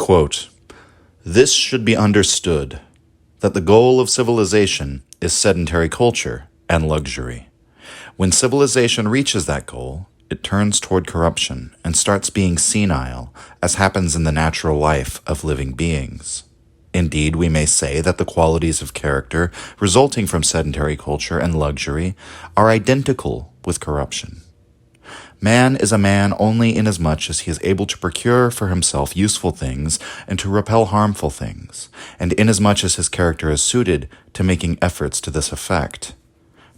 Quote, "This should be understood, that the goal of civilization is sedentary culture and luxury. When civilization reaches that goal, it turns toward corruption and starts being senile, as happens in the natural life of living beings. Indeed, we may say that the qualities of character resulting from sedentary culture and luxury are identical with corruption. Man is a man only inasmuch as he is able to procure for himself useful things and to repel harmful things, and inasmuch as his character is suited to making efforts to this effect.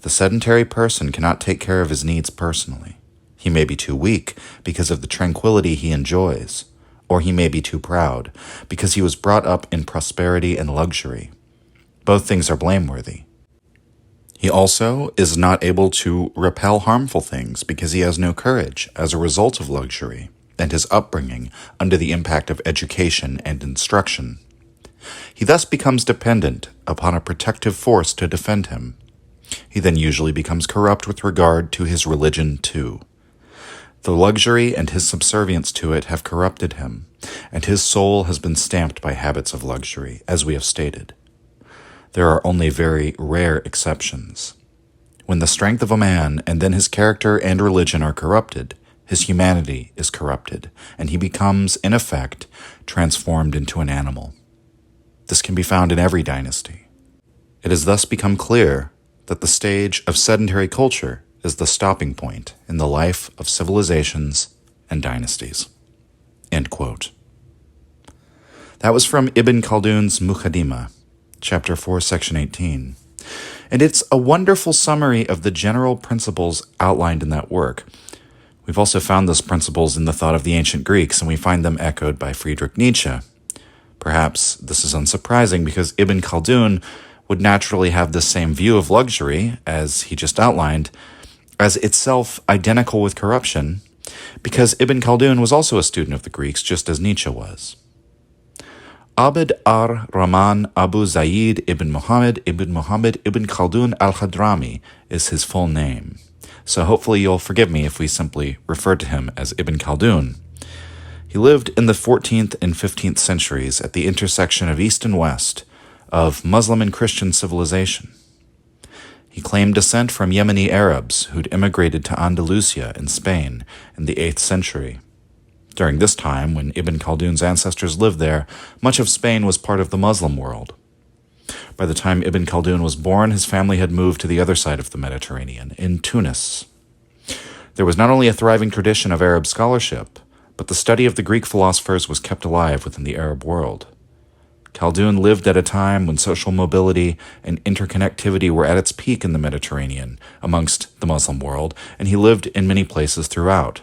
The sedentary person cannot take care of his needs personally. He may be too weak because of the tranquility he enjoys, or he may be too proud because he was brought up in prosperity and luxury. Both things are blameworthy. He also is not able to repel harmful things because he has no courage as a result of luxury and his upbringing under the impact of education and instruction. He thus becomes dependent upon a protective force to defend him. He then usually becomes corrupt with regard to his religion too. The luxury and his subservience to it have corrupted him, and his soul has been stamped by habits of luxury, as we have stated. There are only very rare exceptions. When the strength of a man and then his character and religion are corrupted, his humanity is corrupted, and he becomes, in effect, transformed into an animal. This can be found in every dynasty. It has thus become clear that the stage of sedentary culture is the stopping point in the life of civilizations and dynasties." End quote. That was from Ibn Khaldun's Muqaddimah, Chapter 4, Section 18. And it's a wonderful summary of the general principles outlined in that work. We've also found those principles in the thought of the ancient Greeks, and we find them echoed by Friedrich Nietzsche. Perhaps this is unsurprising because Ibn Khaldun would naturally have the same view of luxury, as he just outlined, as itself identical with corruption, because Ibn Khaldun was also a student of the Greeks, just as Nietzsche was. Abd ar-Rahman Abu Zayd ibn Muhammad ibn Khaldun al-Hadrami is his full name, so hopefully you'll forgive me if we simply refer to him as Ibn Khaldun. He lived in the 14th and 15th centuries at the intersection of East and West, of Muslim and Christian civilization. He claimed descent from Yemeni Arabs who'd immigrated to Andalusia in Spain in the 8th century. During this time, when Ibn Khaldun's ancestors lived there, much of Spain was part of the Muslim world. By the time Ibn Khaldun was born, his family had moved to the other side of the Mediterranean, in Tunis. There was not only a thriving tradition of Arab scholarship, but the study of the Greek philosophers was kept alive within the Arab world. Khaldun lived at a time when social mobility and interconnectivity were at its peak in the Mediterranean amongst the Muslim world, and he lived in many places throughout.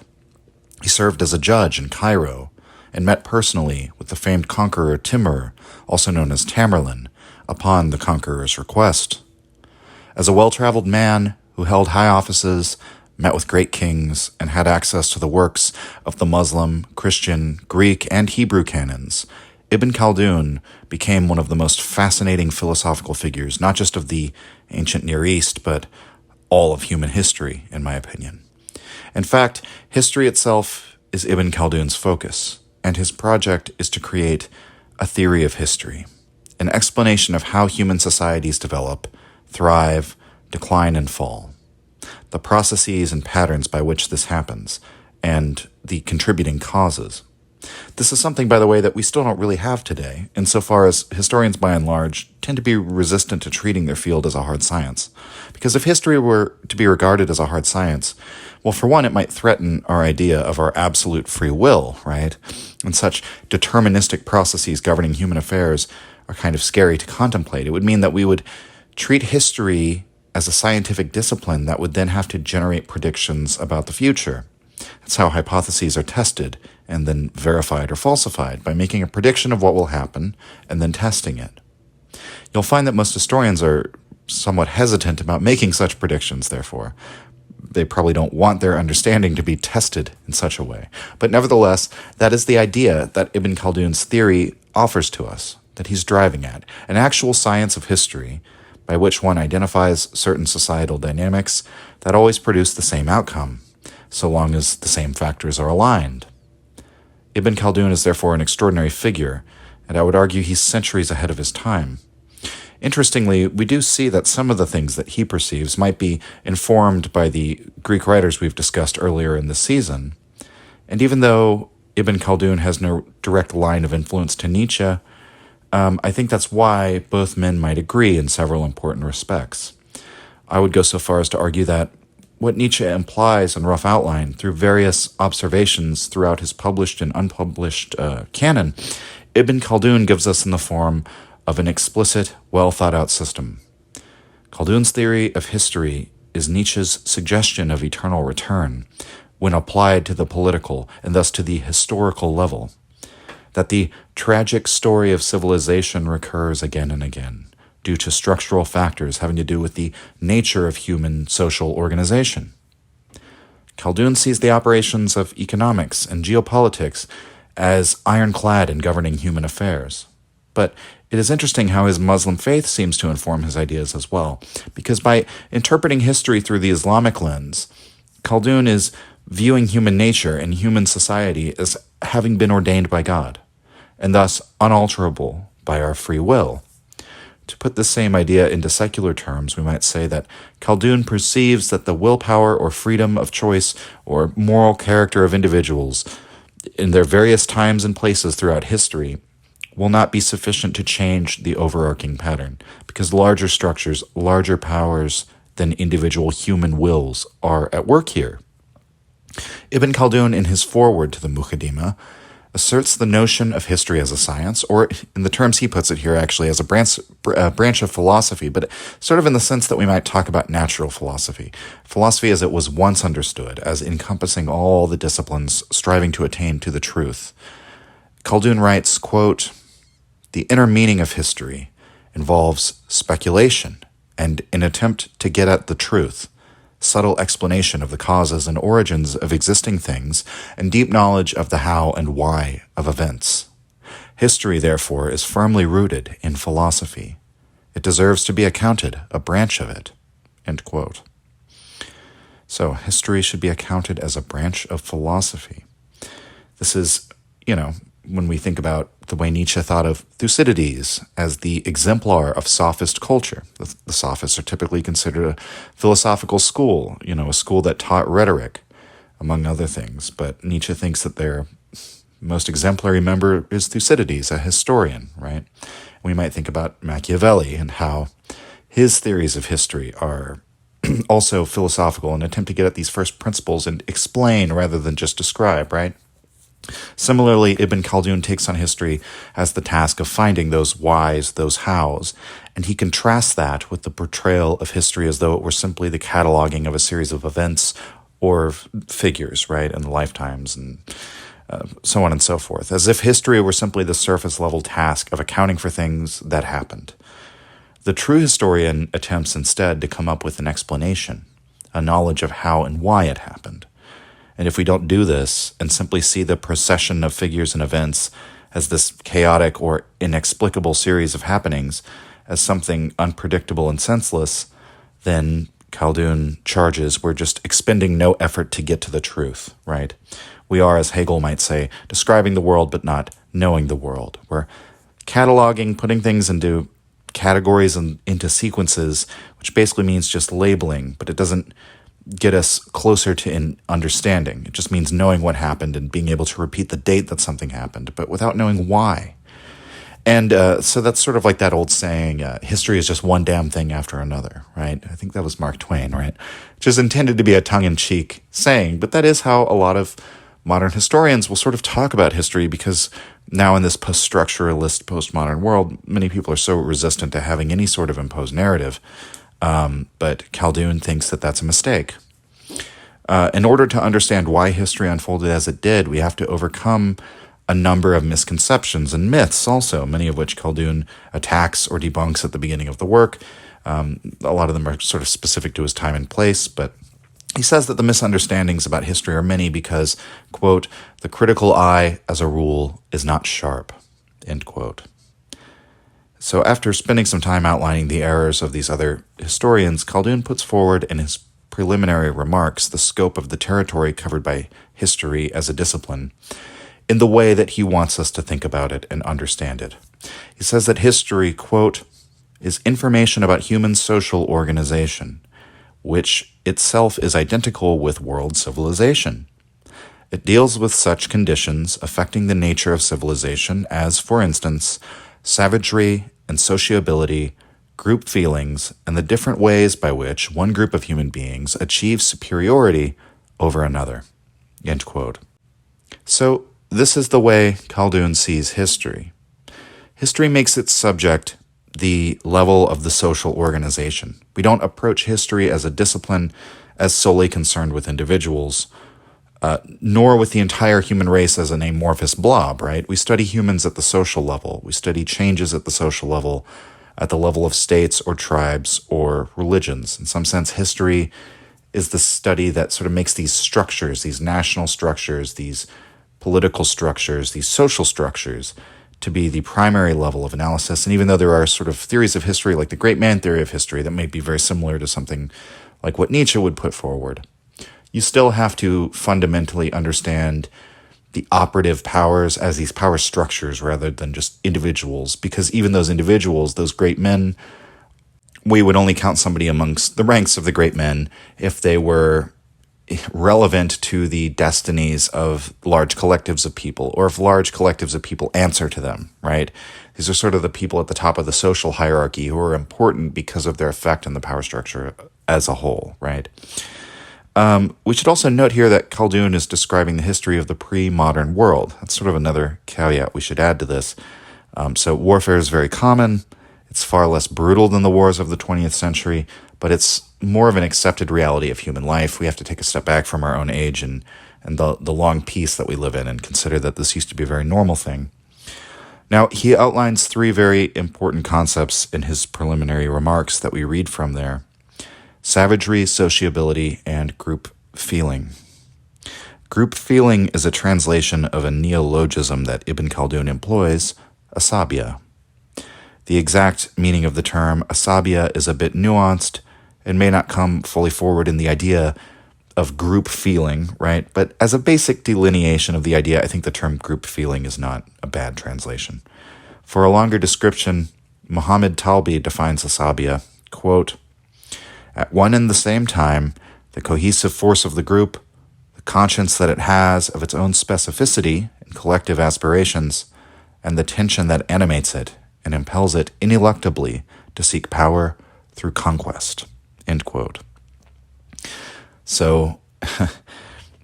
He served as a judge in Cairo and met personally with the famed conqueror Timur, also known as Tamerlane, upon the conqueror's request. As a well-traveled man who held high offices, met with great kings, and had access to the works of the Muslim, Christian, Greek, and Hebrew canons, Ibn Khaldun became one of the most fascinating philosophical figures, not just of the ancient Near East, but all of human history, in my opinion. In fact, history itself is Ibn Khaldun's focus, and his project is to create a theory of history, an explanation of how human societies develop, thrive, decline, and fall, the processes and patterns by which this happens, and the contributing causes. This is something, by the way, that we still don't really have today, insofar as historians, by and large, tend to be resistant to treating their field as a hard science. Because if history were to be regarded as a hard science, well, for one, it might threaten our idea of our absolute free will, right? And such deterministic processes governing human affairs are kind of scary to contemplate. It would mean that we would treat history as a scientific discipline that would then have to generate predictions about the future. That's how hypotheses are tested and then verified or falsified, by making a prediction of what will happen and then testing it. You'll find that most historians are somewhat hesitant about making such predictions, therefore. They probably don't want their understanding to be tested in such a way. But nevertheless, that is the idea that Ibn Khaldun's theory offers to us, that he's driving at, an actual science of history by which one identifies certain societal dynamics that always produce the same outcome, so long as the same factors are aligned. Ibn Khaldun is therefore an extraordinary figure, and I would argue he's centuries ahead of his time. Interestingly, we do see that some of the things that he perceives might be informed by the Greek writers we've discussed earlier in the season. And even though Ibn Khaldun has no direct line of influence to Nietzsche, I think that's why both men might agree in several important respects. I would go so far as to argue that what Nietzsche implies in rough outline through various observations throughout his published and unpublished canon, Ibn Khaldun gives us in the form of an explicit, well-thought-out system. Khaldun's theory of history is Nietzsche's suggestion of eternal return when applied to the political and thus to the historical level, that the tragic story of civilization recurs again and again due to structural factors having to do with the nature of human social organization. Khaldun sees the operations of economics and geopolitics as ironclad in governing human affairs. But it is interesting how his Muslim faith seems to inform his ideas as well, because by interpreting history through the Islamic lens, Khaldun is viewing human nature and human society as having been ordained by God, and thus unalterable by our free will. To put the same idea into secular terms, we might say that Khaldun perceives that the willpower or freedom of choice or moral character of individuals in their various times and places throughout history will not be sufficient to change the overarching pattern, because larger structures, larger powers than individual human wills are at work here. Ibn Khaldun, in his foreword to the Muqaddimah, asserts the notion of history as a science, or in the terms he puts it here, actually as a branch of philosophy, but sort of in the sense that we might talk about natural philosophy. Philosophy as it was once understood, as encompassing all the disciplines striving to attain to the truth. Khaldun writes, quote, "The inner meaning of history involves speculation and an attempt to get at the truth, subtle explanation of the causes and origins of existing things, and deep knowledge of the how and why of events. History, therefore, is firmly rooted in philosophy. It deserves to be accounted a branch of it." End quote. So, history should be accounted as a branch of philosophy. This is, when we think about the way Nietzsche thought of Thucydides as the exemplar of sophist culture. The sophists are typically considered a philosophical school, a school that taught rhetoric, among other things. But Nietzsche thinks that their most exemplary member is Thucydides, a historian, right? We might think about Machiavelli and how his theories of history are also philosophical and attempt to get at these first principles and explain rather than just describe, right? Similarly, Ibn Khaldun takes on history as the task of finding those whys, those hows, and he contrasts that with the portrayal of history as though it were simply the cataloging of a series of events or figures, right, and lifetimes and so on and so forth, as if history were simply the surface-level task of accounting for things that happened. The true historian attempts instead to come up with an explanation, a knowledge of how and why it happened. And if we don't do this and simply see the procession of figures and events as this chaotic or inexplicable series of happenings as something unpredictable and senseless, then Khaldun charges we're just expending no effort to get to the truth, right? We are, as Hegel might say, describing the world but not knowing the world. We're cataloging, putting things into categories and into sequences, which basically means just labeling, but it doesn't get us closer to understanding. It just means knowing what happened and being able to repeat the date that something happened, but without knowing why. And so that's sort of like that old saying, history is just one damn thing after another, right? I think that was Mark Twain, right? Which is intended to be a tongue-in-cheek saying, but that is how a lot of modern historians will sort of talk about history, because now in this post-structuralist, postmodern world, many people are so resistant to having any sort of imposed narrative. But Khaldun thinks that that's a mistake. In order to understand why history unfolded as it did, we have to overcome a number of misconceptions and myths also, many of which Khaldun attacks or debunks at the beginning of the work. A lot of them are sort of specific to his time and place, but he says that the misunderstandings about history are many because, quote, "the critical eye, as a rule, is not sharp," end quote. So after spending some time outlining the errors of these other historians, Khaldun puts forward in his preliminary remarks the scope of the territory covered by history as a discipline. in the way that he wants us to think about it and understand it. He says that history, quote, is information about human social organization, which itself is identical with world civilization. It deals with such conditions affecting the nature of civilization as, for instance, savagery and sociability, group feelings, and the different ways by which one group of human beings achieves superiority over another. End quote. So this is the way Khaldun sees history. History makes its subject the level of the social organization. We don't approach history as a discipline as solely concerned with individuals, nor with the entire human race as an amorphous blob, right? We study humans at the social level. We study changes at the social level, at the level of states or tribes or religions. In some sense, history is the study that sort of makes these structures, these national structures, these political structures, these social structures, to be the primary level of analysis. And even though there are sort of theories of history, like the great man theory of history, that may be very similar to something like what Nietzsche would put forward, you still have to fundamentally understand the operative powers as these power structures rather than just individuals, because even those individuals, those great men, we would only count somebody amongst the ranks of the great men if they were relevant to the destinies of large collectives of people, or if large collectives of people answer to them, right? These are sort of the people at the top of the social hierarchy who are important because of their effect on the power structure as a whole, right? We should also note here that Khaldun is describing the history of the pre-modern world. That's sort of another caveat we should add to this. So warfare is very common. It's far less brutal than the wars of the 20th century, but it's more of an accepted reality of human life. We have to take a step back from our own age and the long peace that we live in and consider that this used to be a very normal thing. Now, he outlines three very important concepts in his preliminary remarks that we read from there: savagery, sociability, and group feeling. Group feeling is a translation of a neologism that Ibn Khaldun employs, Asabiya. The exact meaning of the term Asabiya is a bit nuanced and may not come fully forward in the idea of group feeling, right? But as a basic delineation of the idea, I think the term group feeling is not a bad translation. For a longer description, Muhammad Talbi defines Asabiya, quote, at one and the same time, the cohesive force of the group, the conscience that it has of its own specificity and collective aspirations, and the tension that animates it and impels it ineluctably to seek power through conquest. End quote. So,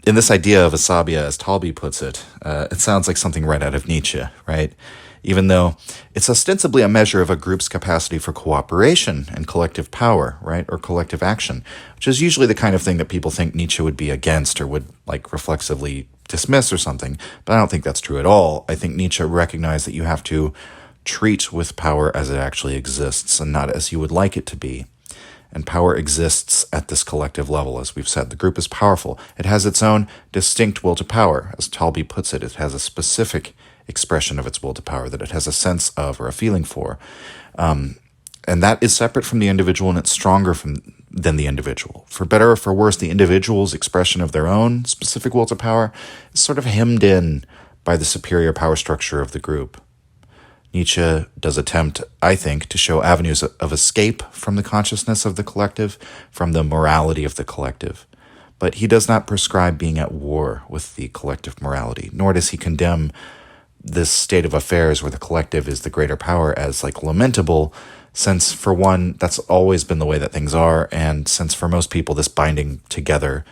in this idea of Asabiya, as Talbi puts it, it sounds like something right out of Nietzsche, right? Even though it's ostensibly a measure of a group's capacity for cooperation and collective power, right, or collective action, which is usually the kind of thing that people think Nietzsche would be against or would, like, reflexively dismiss or something. But I don't think that's true at all. I think Nietzsche recognized that you have to treat with power as it actually exists and not as you would like it to be. And power exists at this collective level, as we've said. The group is powerful. It has its own distinct will to power. As Talbi puts it, it has a specific expression of its will to power that it has a sense of or a feeling for. And that is separate from the individual, and it's stronger than the individual. For better or for worse, the individual's expression of their own specific will to power is sort of hemmed in by the superior power structure of the group. Nietzsche does attempt, I think, to show avenues of escape from the consciousness of the collective, from the morality of the collective. But he does not prescribe being at war with the collective morality, nor does he condemn this state of affairs where the collective is the greater power as, like, lamentable, since, for one, that's always been the way that things are, and since for most people this binding together,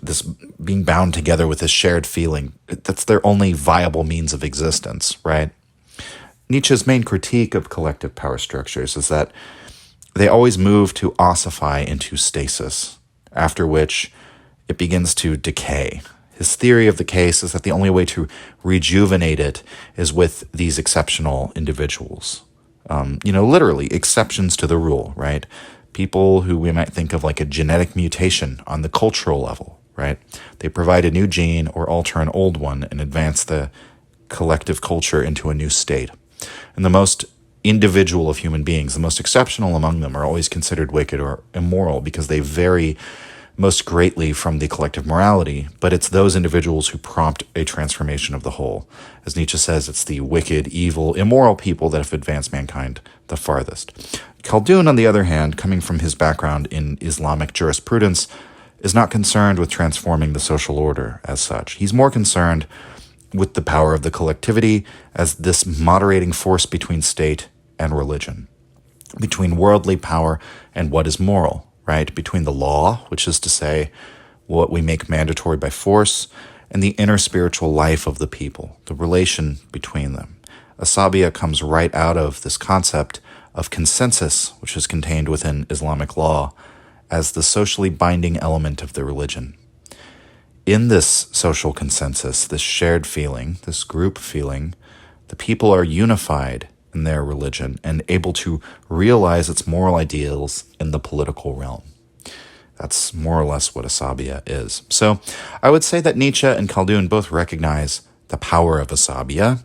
this being bound together with this shared feeling, that's their only viable means of existence, right? Nietzsche's main critique of collective power structures is that they always move to ossify into stasis, after which it begins to decay. His theory of the case is that the only way to rejuvenate it is with these exceptional individuals. Literally, exceptions to the rule, right? People who we might think of like a genetic mutation on the cultural level, right? They provide a new gene or alter an old one and advance the collective culture into a new state. And the most individual of human beings, the most exceptional among them, are always considered wicked or immoral because they vary most greatly from the collective morality, but it's those individuals who prompt a transformation of the whole. As Nietzsche says, it's the wicked, evil, immoral people that have advanced mankind the farthest. Khaldun, on the other hand, coming from his background in Islamic jurisprudence, is not concerned with transforming the social order as such. He's more concerned with the power of the collectivity as this moderating force between state and religion, between worldly power and what is moral, right? Between the law, which is to say what we make mandatory by force, and the inner spiritual life of the people, the relation between them. Asabiya comes right out of this concept of consensus, which is contained within Islamic law, as the socially binding element of the religion. In this social consensus, this shared feeling, this group feeling, the people are unified in their religion and able to realize its moral ideals in the political realm. That's more or less what Asabiya is. So I would say that Nietzsche and Khaldun both recognize the power of Asabiya.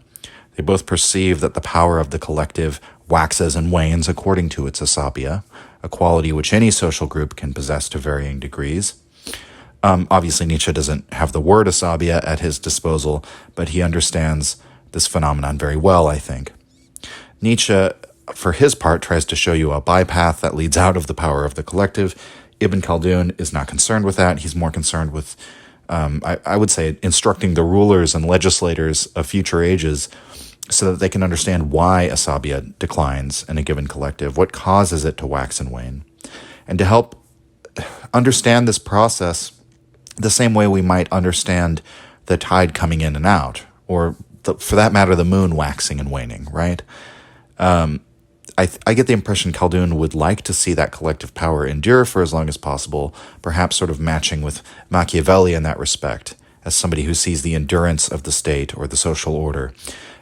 They both perceive that the power of the collective waxes and wanes according to its Asabiya, a quality which any social group can possess to varying degrees. Obviously, Nietzsche doesn't have the word Asabiya at his disposal, but he understands this phenomenon very well, I think. Nietzsche, for his part, tries to show you a bypath that leads out of the power of the collective. Ibn Khaldun is not concerned with that. He's more concerned with, I would say, instructing the rulers and legislators of future ages so that they can understand why Asabiya declines in a given collective, what causes it to wax and wane, and to help understand this process the same way we might understand the tide coming in and out, or for that matter, the moon waxing and waning, right? I get the impression Khaldun would like to see that collective power endure for as long as possible, perhaps sort of matching with Machiavelli in that respect, as somebody who sees the endurance of the state or the social order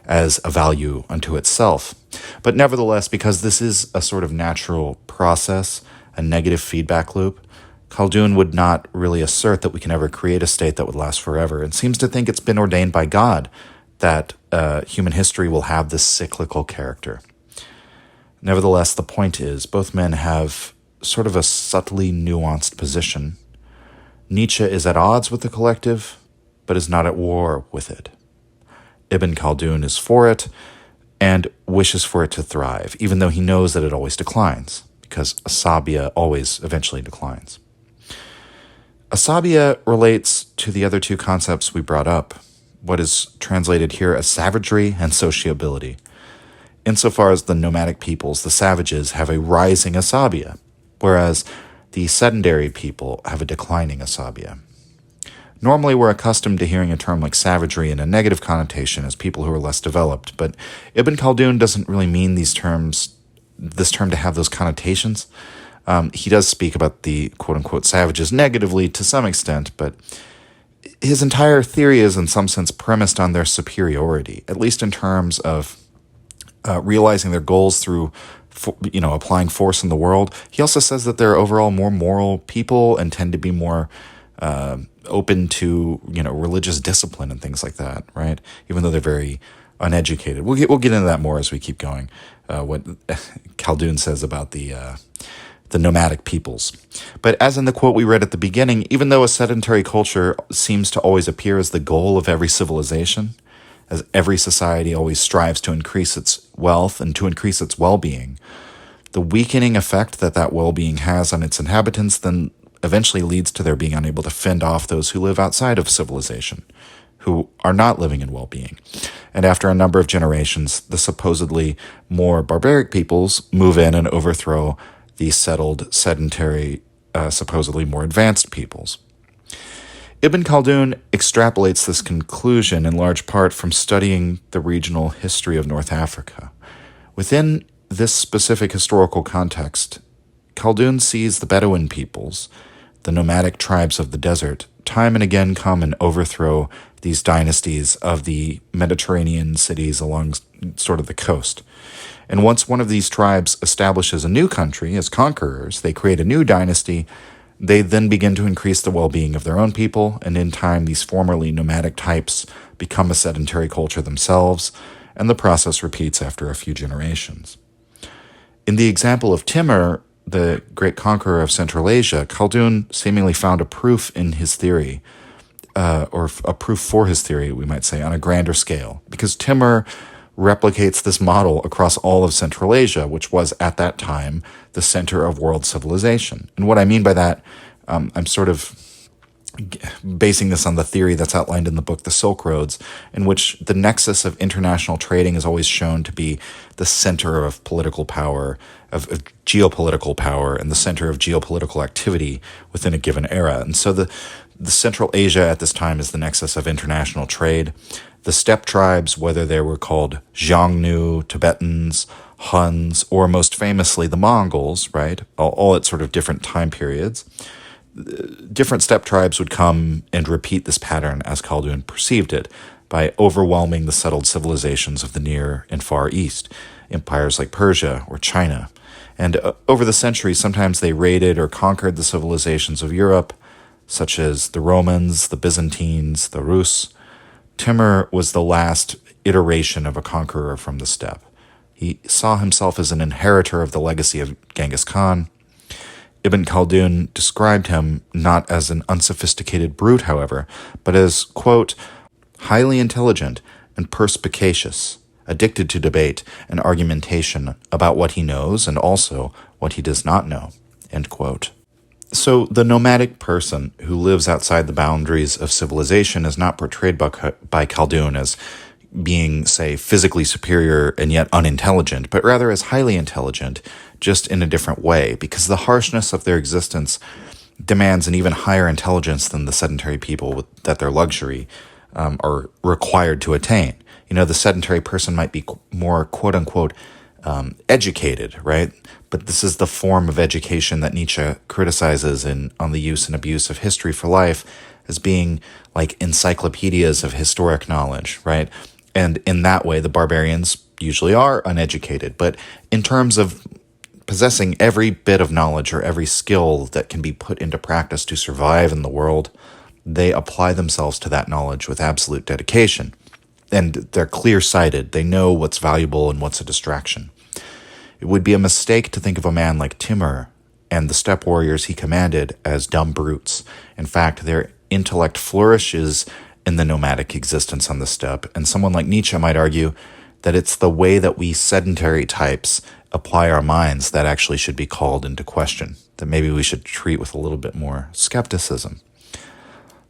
as a value unto itself. But nevertheless, because this is a sort of natural process, a negative feedback loop, Khaldun would not really assert that we can ever create a state that would last forever, and seems to think it's been ordained by God that human history will have this cyclical character. Nevertheless, the point is, both men have sort of a subtly nuanced position. Nietzsche is at odds with the collective, but is not at war with it. Ibn Khaldun is for it and wishes for it to thrive, even though he knows that it always declines, because Asabiya always eventually declines. Asabiya relates to the other two concepts we brought up, what is translated here as savagery and sociability. Insofar as the nomadic peoples, the savages, have a rising Asabiya, whereas the sedentary people have a declining Asabiya. Normally, we're accustomed to hearing a term like savagery in a negative connotation as people who are less developed, but Ibn Khaldun doesn't really mean this term to have those connotations. He does speak about the quote-unquote savages negatively to some extent, but his entire theory is in some sense premised on their superiority, at least in terms of realizing their goals through applying force in the world. He also says that they're overall more moral people and tend to be more open to religious discipline and things like that, right? Even though they're very uneducated. We'll get into that more as we keep going. What Khaldun says about the nomadic peoples. But as in the quote we read at the beginning, even though a sedentary culture seems to always appear as the goal of every civilization, as every society always strives to increase its wealth and to increase its well-being, the weakening effect that well-being has on its inhabitants then eventually leads to their being unable to fend off those who live outside of civilization, who are not living in well-being. And after a number of generations, the supposedly more barbaric peoples move in and overthrow the settled, sedentary, supposedly more advanced peoples. Ibn Khaldun extrapolates this conclusion in large part from studying the regional history of North Africa. Within this specific historical context, Khaldun sees the Bedouin peoples, the nomadic tribes of the desert, time and again come and overthrow these dynasties of the Mediterranean cities along sort of the coast. And once one of these tribes establishes a new country as conquerors, they create a new dynasty. They then begin to increase the well-being of their own people, and in time these formerly nomadic types become a sedentary culture themselves, and the process repeats after a few generations. In the example of Timur, the great conqueror of Central Asia, Khaldun seemingly found a proof in his theory, or a proof for his theory, we might say, on a grander scale, because Timur replicates this model across all of Central Asia, which was at that time the center of world civilization. And what I mean by that, I'm sort of basing this on the theory that's outlined in the book The Silk Roads, in which the nexus of international trading is always shown to be the center of political power, of geopolitical power, and the center of geopolitical activity within a given era. And so the Central Asia at this time is the nexus of international trade. The steppe tribes, whether they were called Xiongnu, Tibetans, Huns, or most famously the Mongols, right, all at sort of different time periods, different steppe tribes would come and repeat this pattern as Khaldun perceived it by overwhelming the settled civilizations of the Near and Far East, empires like Persia or China. And over the centuries, sometimes they raided or conquered the civilizations of Europe, such as the Romans, the Byzantines, the Rus. Timur was the last iteration of a conqueror from the steppe. He saw himself as an inheritor of the legacy of Genghis Khan. Ibn Khaldun described him not as an unsophisticated brute, however, but as, quote, highly intelligent and perspicacious, addicted to debate and argumentation about what he knows and also what he does not know, end quote. So the nomadic person who lives outside the boundaries of civilization is not portrayed by Khaldun as being, say, physically superior and yet unintelligent, but rather as highly intelligent, just in a different way, because the harshness of their existence demands an even higher intelligence than the sedentary people that their luxury are required to attain. You know, the sedentary person might be more quote-unquote educated, right? But this is the form of education that Nietzsche criticizes on the use and abuse of history for life as being like encyclopedias of historic knowledge, right? And in that way, the barbarians usually are uneducated. But in terms of possessing every bit of knowledge or every skill that can be put into practice to survive in the world, they apply themselves to that knowledge with absolute dedication. And they're clear-sighted. They know what's valuable and what's a distraction. It would be a mistake to think of a man like Timur and the steppe warriors he commanded as dumb brutes. In fact, their intellect flourishes in the nomadic existence on the steppe, and someone like Nietzsche might argue that it's the way that we sedentary types apply our minds that actually should be called into question, that maybe we should treat with a little bit more skepticism.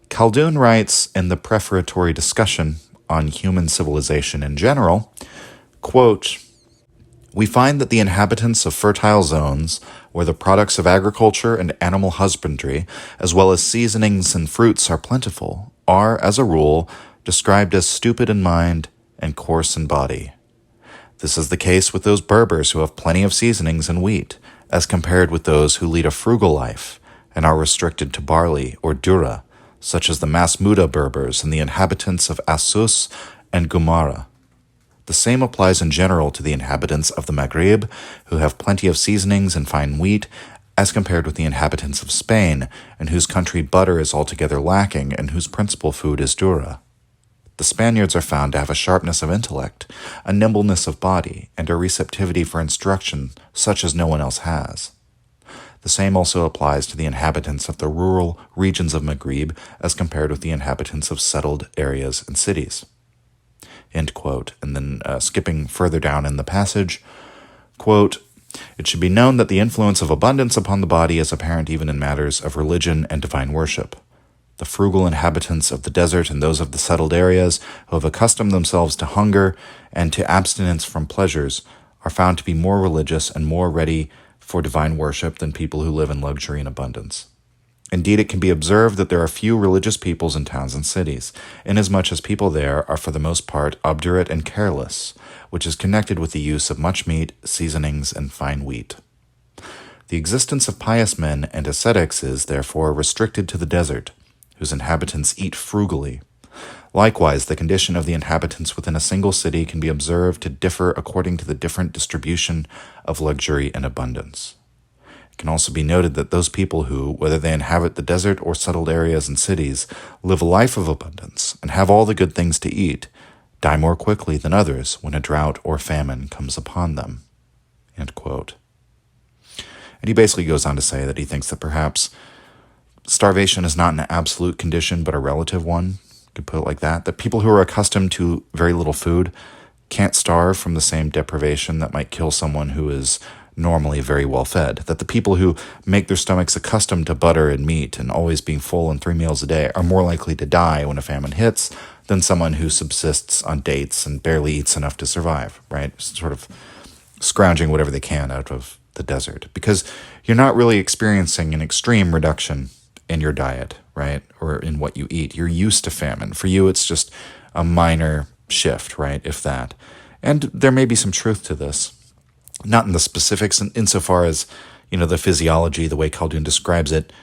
Khaldun writes in the prefatory discussion on human civilization in general, quote, we find that the inhabitants of fertile zones, where the products of agriculture and animal husbandry, as well as seasonings and fruits are plentiful, are, as a rule, described as stupid in mind and coarse in body. This is the case with those Berbers who have plenty of seasonings and wheat, as compared with those who lead a frugal life and are restricted to barley or durra, such as the Masmuda Berbers and the inhabitants of Assus and Gumara. The same applies in general to the inhabitants of the Maghreb, who have plenty of seasonings and fine wheat, as compared with the inhabitants of Spain, in whose country butter is altogether lacking and whose principal food is durra. The Spaniards are found to have a sharpness of intellect, a nimbleness of body, and a receptivity for instruction such as no one else has. The same also applies to the inhabitants of the rural regions of Maghreb as compared with the inhabitants of settled areas and cities. End quote. And then skipping further down in the passage, quote, it should be known that the influence of abundance upon the body is apparent even in matters of religion and divine worship. The frugal inhabitants of the desert and those of the settled areas who have accustomed themselves to hunger and to abstinence from pleasures are found to be more religious and more ready for divine worship than people who live in luxury and abundance. Indeed, it can be observed that there are few religious peoples in towns and cities, inasmuch as people there are for the most part obdurate and careless, which is connected with the use of much meat, seasonings, and fine wheat. The existence of pious men and ascetics is, therefore, restricted to the desert, whose inhabitants eat frugally. Likewise, the condition of the inhabitants within a single city can be observed to differ according to the different distribution of luxury and abundance. It can also be noted that those people who, whether they inhabit the desert or settled areas and cities, live a life of abundance and have all the good things to eat, die more quickly than others when a drought or famine comes upon them. End quote. And he basically goes on to say that he thinks that perhaps starvation is not an absolute condition, but a relative one. You could put it like that. That people who are accustomed to very little food can't starve from the same deprivation that might kill someone who is normally very well fed. That the people who make their stomachs accustomed to butter and meat and always being full and 3 meals a day are more likely to die when a famine hits than someone who subsists on dates and barely eats enough to survive, right? Sort of scrounging whatever they can out of the desert. Because you're not really experiencing an extreme reduction in your diet, right? Or in what you eat. You're used to famine. For you, it's just a minor shift, right? If that. And there may be some truth to this. Not in the specifics, insofar as, the physiology, the way Khaldun describes it.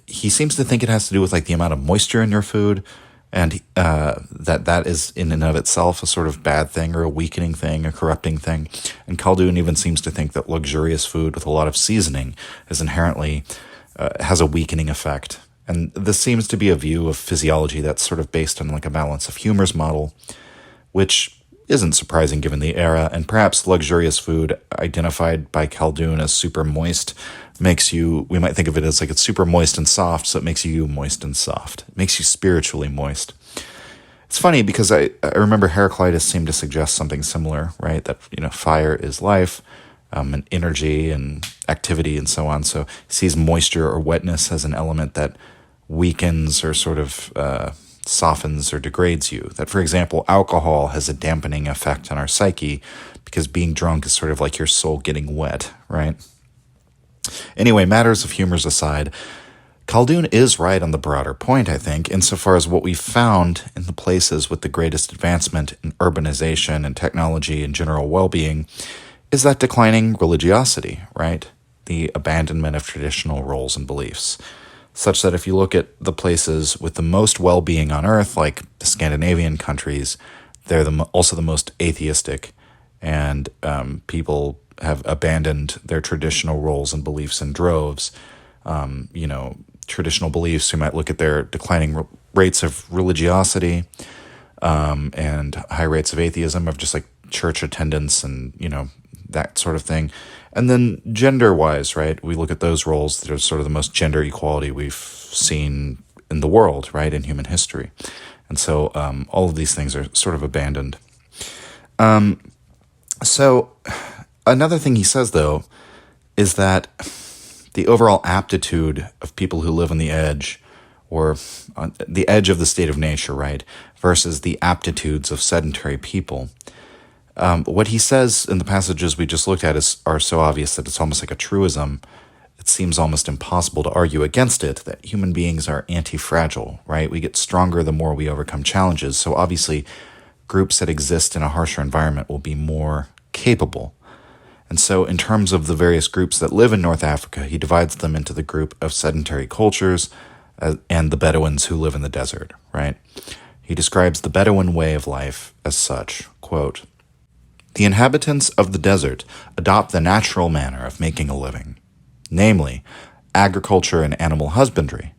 He seems to think it has to do with like the amount of moisture in your food, and that is in and of itself a sort of bad thing or a weakening thing, a corrupting thing. And Khaldun even seems to think that luxurious food with a lot of seasoning is inherently has a weakening effect. And this seems to be a view of physiology that's sort of based on like a balance of humors model, which isn't surprising given the era, and perhaps luxurious food identified by Khaldun as super moist we might think of it as like it's super moist and soft, so it makes you moist and soft. It makes you spiritually moist. It's funny because I remember Heraclitus seemed to suggest something similar, right? That, fire is life, and energy and activity and so on. So he sees moisture or wetness as an element that weakens or sort of softens or degrades you. That, for example, alcohol has a dampening effect on our psyche because being drunk is sort of like your soul getting wet, right? Anyway, matters of humors aside, Khaldun is right on the broader point, I think, insofar as what we've found in the places with the greatest advancement in urbanization and technology and general well-being is that declining religiosity, right? The abandonment of traditional roles and beliefs. Such that if you look at the places with the most well-being on earth, like the Scandinavian countries, they're also the most atheistic, and people have abandoned their traditional roles and beliefs in droves. Traditional beliefs, you might look at their declining rates of religiosity and high rates of atheism, of just like church attendance and, that sort of thing. And then gender-wise, right, we look at those roles that are sort of the most gender equality we've seen in the world, right, in human history. And so all of these things are sort of abandoned. So another thing he says, though, is that the overall aptitude of people who live on the edge, or on the edge of the state of nature, right, versus the aptitudes of sedentary people. What he says in the passages we just looked at are so obvious that it's almost like a truism. It seems almost impossible to argue against it, that human beings are anti-fragile, right? We get stronger the more we overcome challenges. So obviously, groups that exist in a harsher environment will be more capable. And so in terms of the various groups that live in North Africa, he divides them into the group of sedentary cultures and the Bedouins who live in the desert, right? He describes the Bedouin way of life as such, quote, "The inhabitants of the desert adopt the natural manner of making a living, namely, agriculture and animal husbandry.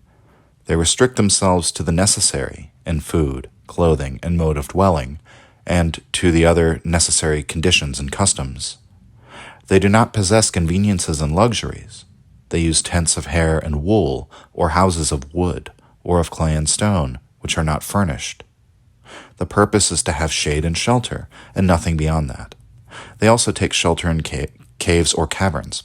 They restrict themselves to the necessary in food, clothing, and mode of dwelling, and to the other necessary conditions and customs. They do not possess conveniences and luxuries. They use tents of hair and wool, or houses of wood, or of clay and stone, which are not furnished. The purpose is to have shade and shelter, and nothing beyond that. They also take shelter in caves or caverns.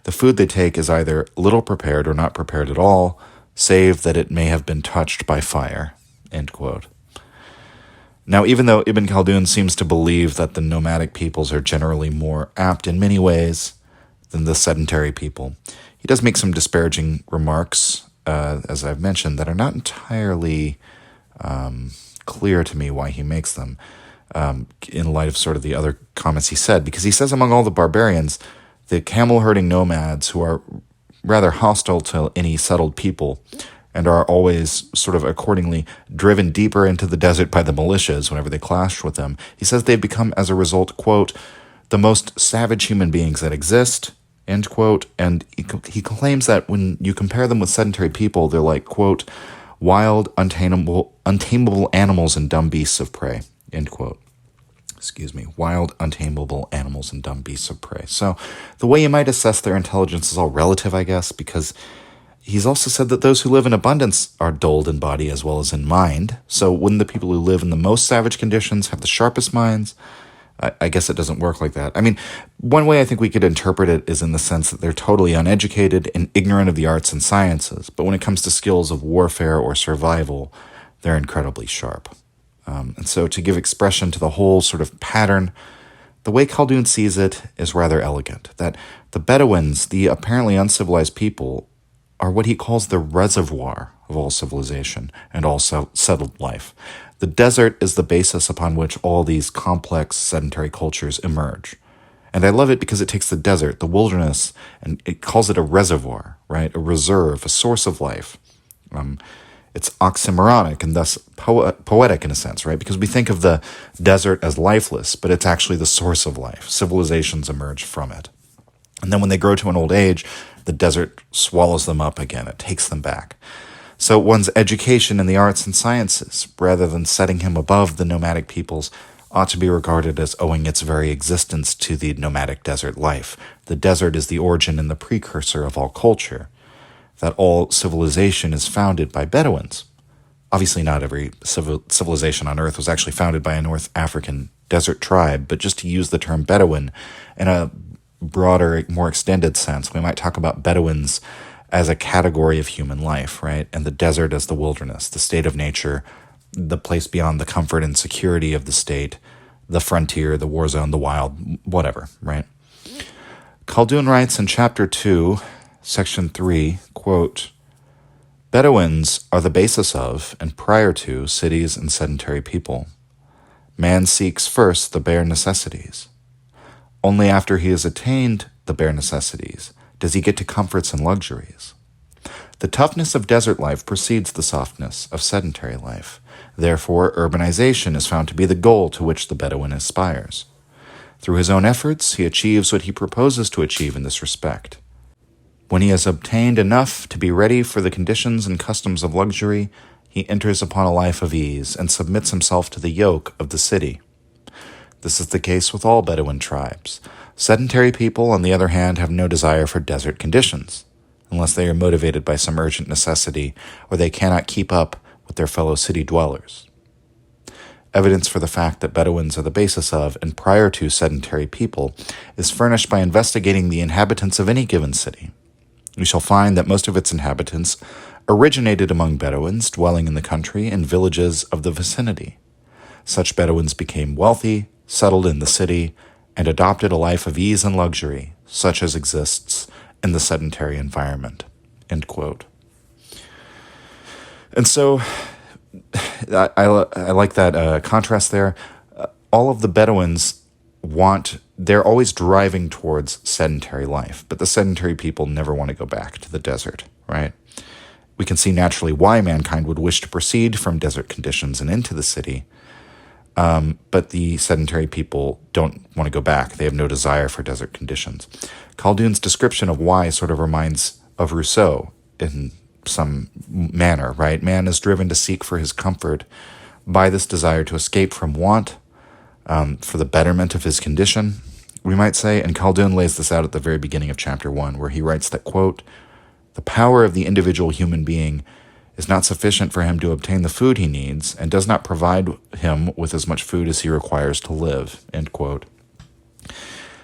The food they take is either little prepared or not prepared at all, save that it may have been touched by fire." End quote. Now, even though Ibn Khaldun seems to believe that the nomadic peoples are generally more apt in many ways than the sedentary people, he does make some disparaging remarks, as I've mentioned, that are not entirely clear to me why he makes them, in light of sort of the other comments he said. Because he says among all the barbarians, the camel-herding nomads who are rather hostile to any settled people and are always sort of accordingly driven deeper into the desert by the militias whenever they clash with them, he says they've become, as a result, quote, "the most savage human beings that exist," end quote. And he claims that when you compare them with sedentary people, they're like, quote, "wild, untamable animals and dumb beasts of prey," end quote. wild, untamable animals and dumb beasts of prey. So the way you might assess their intelligence is all relative, I guess, because he's also said that those who live in abundance are dulled in body as well as in mind. So wouldn't the people who live in the most savage conditions have the sharpest minds? I guess it doesn't work like that. I mean, one way I think we could interpret it is in the sense that they're totally uneducated and ignorant of the arts and sciences. But when it comes to skills of warfare or survival, they're incredibly sharp. And so to give expression to the whole sort of pattern, the way Khaldun sees it is rather elegant, that the Bedouins, the apparently uncivilized people, are what he calls the reservoir of all civilization and all settled life. The desert is the basis upon which all these complex sedentary cultures emerge. And I love it because it takes the desert, the wilderness, and it calls it a reservoir, right? A reserve, a source of life. It's oxymoronic and thus poetic in a sense, right? Because we think of the desert as lifeless, but it's actually the source of life. Civilizations emerge from it. And then when they grow to an old age, the desert swallows them up again. It takes them back. So one's education in the arts and sciences, rather than setting him above the nomadic peoples, ought to be regarded as owing its very existence to the nomadic desert life. The desert is the origin and the precursor of all culture. That all civilization is founded by Bedouins. Obviously, not every civilization on Earth was actually founded by a North African desert tribe, but just to use the term Bedouin in a broader, more extended sense, we might talk about Bedouins as a category of human life, right? And the desert as the wilderness, the state of nature, the place beyond the comfort and security of the state, the frontier, the war zone, the wild, whatever, right? Khaldun writes in chapter 2, section 3, quote, Bedouins are the basis of and prior to cities and sedentary people. Man seeks first the bare necessities. Only after he has attained the bare necessities does he get to comforts and luxuries. The toughness of desert life precedes the softness of sedentary life. Therefore, urbanization is found to be the goal to which the Bedouin aspires. Through his own efforts, he achieves what he proposes to achieve in this respect. When he has obtained enough to be ready for the conditions and customs of luxury, he enters upon a life of ease and submits himself to the yoke of the city. This is the case with all Bedouin tribes. Sedentary people, on the other hand, have no desire for desert conditions, unless they are motivated by some urgent necessity or they cannot keep up with their fellow city dwellers. Evidence for the fact that Bedouins are the basis of and prior to sedentary people is furnished by investigating the inhabitants of any given city. We shall find that most of its inhabitants originated among Bedouins dwelling in the country and villages of the vicinity. Such Bedouins became wealthy, settled in the city, and adopted a life of ease and luxury, such as exists in the sedentary environment. End quote. And so I like that contrast there. All of the Bedouins they're always driving towards sedentary life, but the sedentary people never want to go back to the desert, right? We can see naturally why mankind would wish to proceed from desert conditions and into the city, but the sedentary people don't want to go back. They have no desire for desert conditions. Khaldun's description of why sort of reminds of Rousseau in some manner, right? Man is driven to seek for his comfort by this desire to escape from want, for the betterment of his condition, we might say, and Khaldun lays this out at the very beginning of chapter 1, where he writes that, quote, the power of the individual human being is not sufficient for him to obtain the food he needs and does not provide him with as much food as he requires to live, end quote.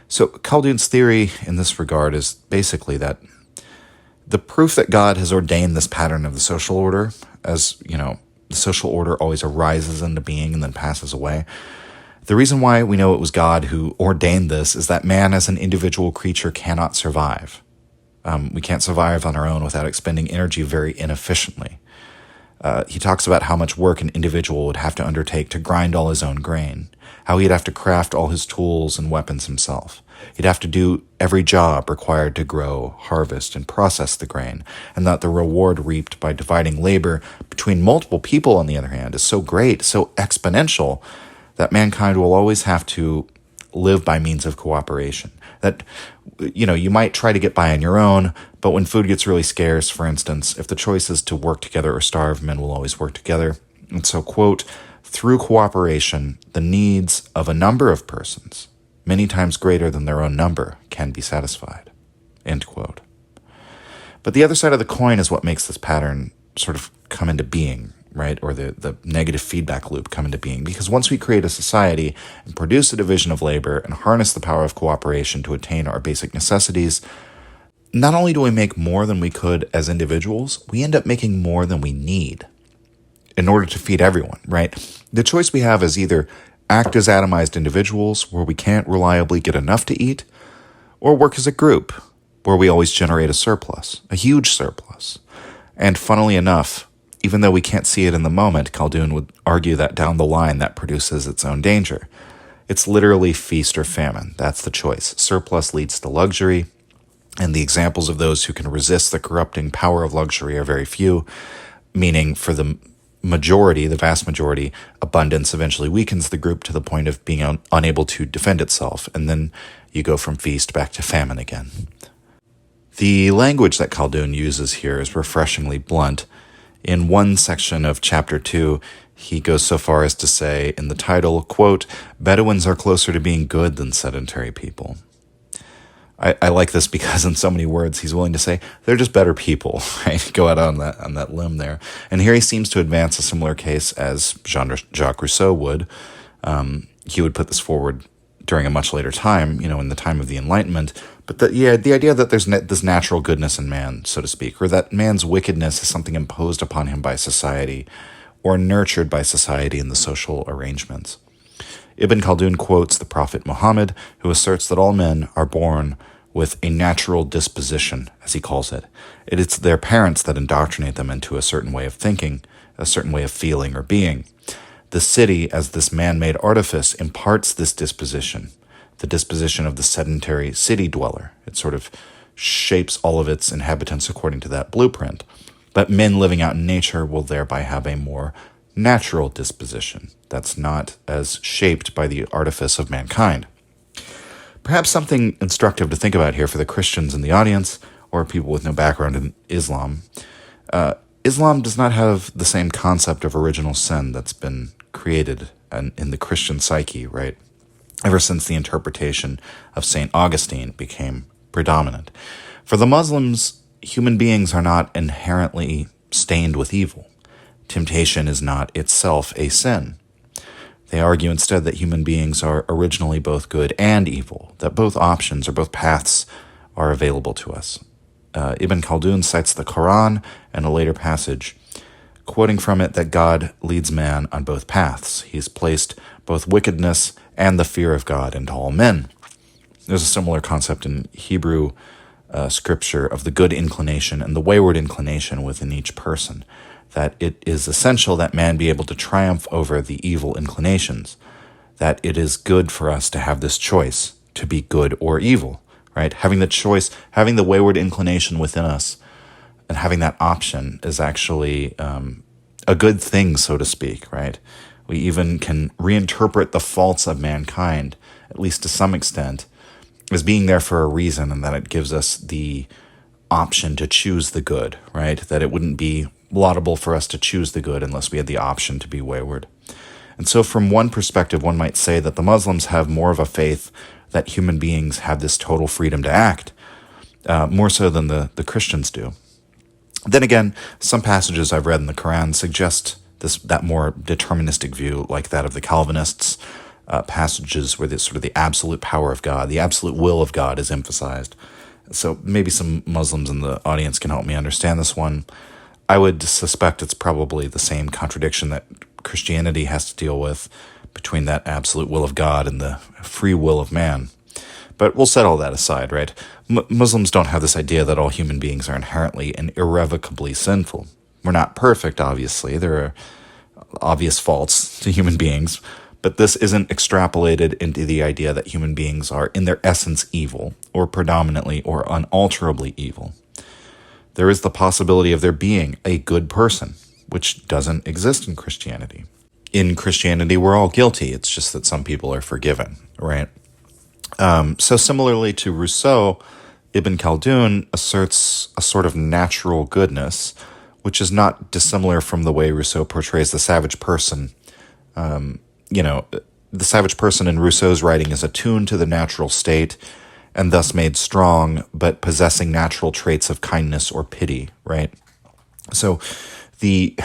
So Khaldun's theory in this regard is basically that the proof that God has ordained this pattern of the social order, as, you know, the social order always arises into being and then passes away. The reason why we know it was God who ordained this is that man as an individual creature cannot survive. We can't survive on our own without expending energy very inefficiently. He talks about how much work an individual would have to undertake to grind all his own grain, how he'd have to craft all his tools and weapons himself. He'd have to do every job required to grow, harvest, and process the grain, and that the reward reaped by dividing labor between multiple people, on the other hand, is so great, so exponential, that mankind will always have to live by means of cooperation. That, you know, you might try to get by on your own, but when food gets really scarce, for instance, if the choice is to work together or starve, men will always work together. And so, quote, through cooperation, the needs of a number of persons, many times greater than their own number, can be satisfied. End quote. But the other side of the coin is what makes this pattern sort of come into being, right? Or the negative feedback loop come into being. Because once we create a society and produce a division of labor and harness the power of cooperation to attain our basic necessities, not only do we make more than we could as individuals, we end up making more than we need in order to feed everyone, right? The choice we have is either act as atomized individuals where we can't reliably get enough to eat, or work as a group where we always generate a surplus, a huge surplus. And funnily enough, even though we can't see it in the moment, Khaldun would argue that down the line that produces its own danger. It's literally feast or famine. That's the choice. Surplus leads to luxury, and the examples of those who can resist the corrupting power of luxury are very few, meaning for the majority, the vast majority, abundance eventually weakens the group to the point of being unable to defend itself, and then you go from feast back to famine again. The language that Khaldun uses here is refreshingly blunt. In one section of chapter 2, he goes so far as to say in the title, quote, "Bedouins are closer to being good than sedentary people." I like this because in so many words he's willing to say they're just better people, right? Go out on that limb there. And here he seems to advance a similar case as Jean-Jacques Rousseau would. He would put this forward during a much later time, in the time of the Enlightenment. But the idea that there's this natural goodness in man, so to speak, or that man's wickedness is something imposed upon him by society or nurtured by society in the social arrangements. Ibn Khaldun quotes the Prophet Muhammad, who asserts that all men are born with a natural disposition, as he calls it. It is their parents that indoctrinate them into a certain way of thinking, a certain way of feeling or being. The city, as this man-made artifice, imparts this disposition, the disposition of the sedentary city dweller. It sort of shapes all of its inhabitants according to that blueprint. But men living out in nature will thereby have a more natural disposition that's not as shaped by the artifice of mankind. Perhaps something instructive to think about here for the Christians in the audience, or people with no background in Islam. Islam does not have the same concept of original sin that's been created in the Christian psyche, right? Ever since the interpretation of St. Augustine became predominant. For the Muslims, human beings are not inherently stained with evil. Temptation is not itself a sin. They argue instead that human beings are originally both good and evil, that both options or both paths are available to us. Ibn Khaldun cites the Quran and a later passage, quoting from it that God leads man on both paths. He's placed both wickedness and the fear of God into all men. There's a similar concept in Hebrew scripture of the good inclination and the wayward inclination within each person, that it is essential that man be able to triumph over the evil inclinations, that it is good for us to have this choice to be good or evil, right? Having the choice, having the wayward inclination within us, and having that option is actually a good thing, so to speak, right? We even can reinterpret the faults of mankind, at least to some extent, as being there for a reason, and that it gives us the option to choose the good, right? That it wouldn't be laudable for us to choose the good unless we had the option to be wayward. And so from one perspective, one might say that the Muslims have more of a faith that human beings have this total freedom to act, more so than the Christians do. Then again, some passages I've read in the Quran suggest that more deterministic view, like that of the Calvinists, passages where the absolute power of God, the absolute will of God is emphasized. So maybe some Muslims in the audience can help me understand this one. I would suspect it's probably the same contradiction that Christianity has to deal with between that absolute will of God and the free will of man. But we'll set all that aside, right? Muslims don't have this idea that all human beings are inherently and irrevocably sinful. We're not perfect, obviously. There are obvious faults to human beings, but this isn't extrapolated into the idea that human beings are in their essence evil, or predominantly or unalterably evil. There is the possibility of there being a good person, which doesn't exist in Christianity. In Christianity, we're all guilty. It's just that some people are forgiven, right? So similarly to Rousseau, Ibn Khaldun asserts a sort of natural goodness, which is not dissimilar from the way Rousseau portrays the savage person The savage person in Rousseau's writing is attuned to the natural state and thus made strong, but possessing natural traits of kindness or pity, right? So the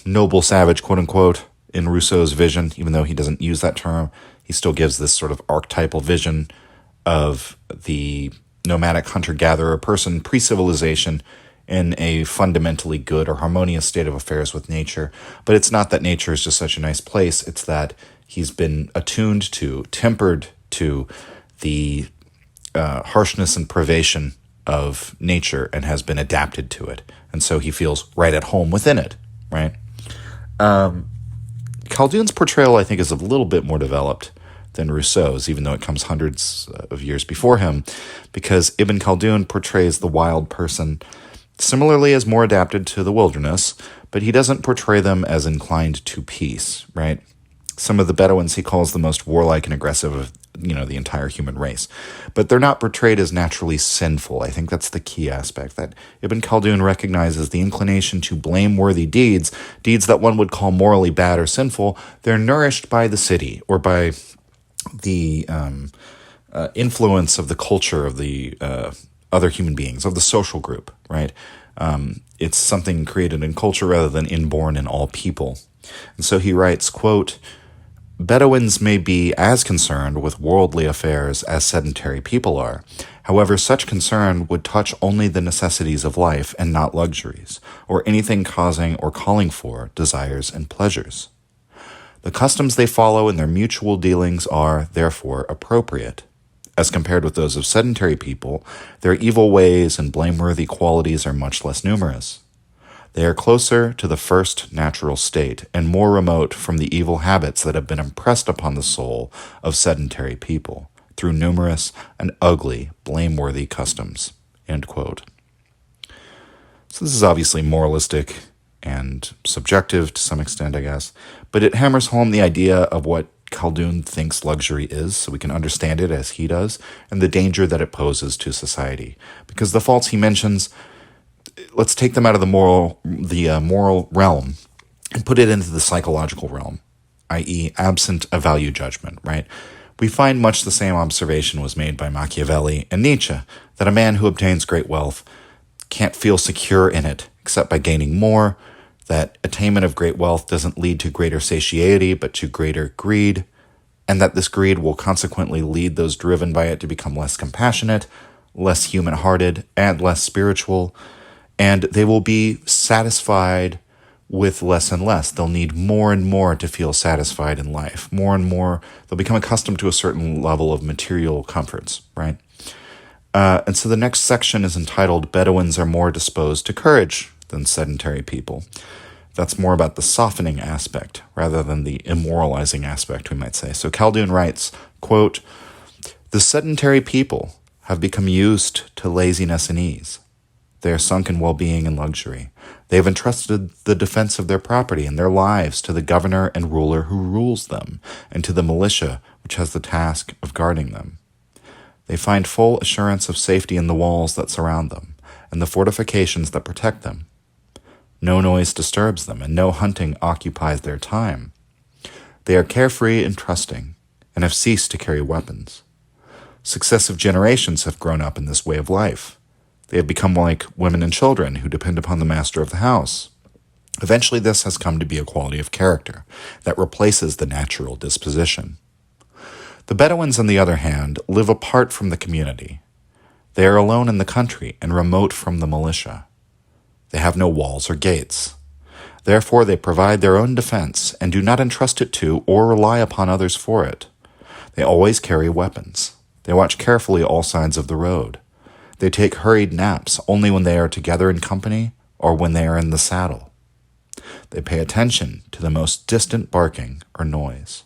noble savage, quote unquote, in Rousseau's vision, even though he doesn't use that term, he still gives this sort of archetypal vision of the nomadic hunter-gatherer person pre-civilization in a fundamentally good or harmonious state of affairs with nature. But it's not that nature is just such a nice place. It's that he's been attuned to, tempered to the harshness and privation of nature and has been adapted to it. And so he feels right at home within it, right? Khaldun's portrayal, I think, is a little bit more developed than Rousseau's, even though it comes hundreds of years before him, because Ibn Khaldun portrays the wild person similarly as more adapted to the wilderness, but he doesn't portray them as inclined to peace, right? Some of the Bedouins he calls the most warlike and aggressive of, the entire human race. But they're not portrayed as naturally sinful. I think that's the key aspect, that Ibn Khaldun recognizes the inclination to blameworthy deeds that one would call morally bad or sinful. They're nourished by the city or by the influence of the culture of the other human beings, of the social group, right? It's something created in culture rather than inborn in all people. And so he writes, quote, Bedouins may be as concerned with worldly affairs as sedentary people are. However, such concern would touch only the necessities of life and not luxuries, or anything causing or calling for desires and pleasures. The customs they follow in their mutual dealings are, therefore, appropriate. As compared with those of sedentary people, their evil ways and blameworthy qualities are much less numerous. They are closer to the first natural state and more remote from the evil habits that have been impressed upon the soul of sedentary people through numerous and ugly, blameworthy customs. End quote. So this is obviously moralistic and subjective to some extent, I guess, but it hammers home the idea of what Khaldun thinks luxury is, so we can understand it as he does, and the danger that it poses to society. Because the faults he mentions, let's take them out of the moral realm and put it into the psychological realm, i.e. absent a value judgment, right? We find much the same observation was made by Machiavelli and Nietzsche, that a man who obtains great wealth can't feel secure in it except by gaining more, that attainment of great wealth doesn't lead to greater satiety but to greater greed, and that this greed will consequently lead those driven by it to become less compassionate, less human-hearted, and less spiritual, and they will be satisfied with less and less. They'll need more and more to feel satisfied in life. More and more, they'll become accustomed to a certain level of material comforts, right? And so the next section is entitled, Bedouins are more disposed to courage than sedentary people. That's more about the softening aspect rather than the immoralizing aspect, we might say. So Khaldun writes, quote, the sedentary people have become used to laziness and ease. They are sunk in well-being and luxury. They have entrusted the defense of their property and their lives to the governor and ruler who rules them, and to the militia which has the task of guarding them. They find full assurance of safety in the walls that surround them, and the fortifications that protect them. No noise disturbs them, and no hunting occupies their time. They are carefree and trusting, and have ceased to carry weapons. Successive generations have grown up in this way of life. They have become like women and children who depend upon the master of the house. Eventually, this has come to be a quality of character that replaces the natural disposition. The Bedouins, on the other hand, live apart from the community. They are alone in the country and remote from the militia. They have no walls or gates. Therefore, they provide their own defense and do not entrust it to or rely upon others for it. They always carry weapons. They watch carefully all sides of the road. They take hurried naps only when they are together in company or when they are in the saddle. They pay attention to the most distant barking or noise.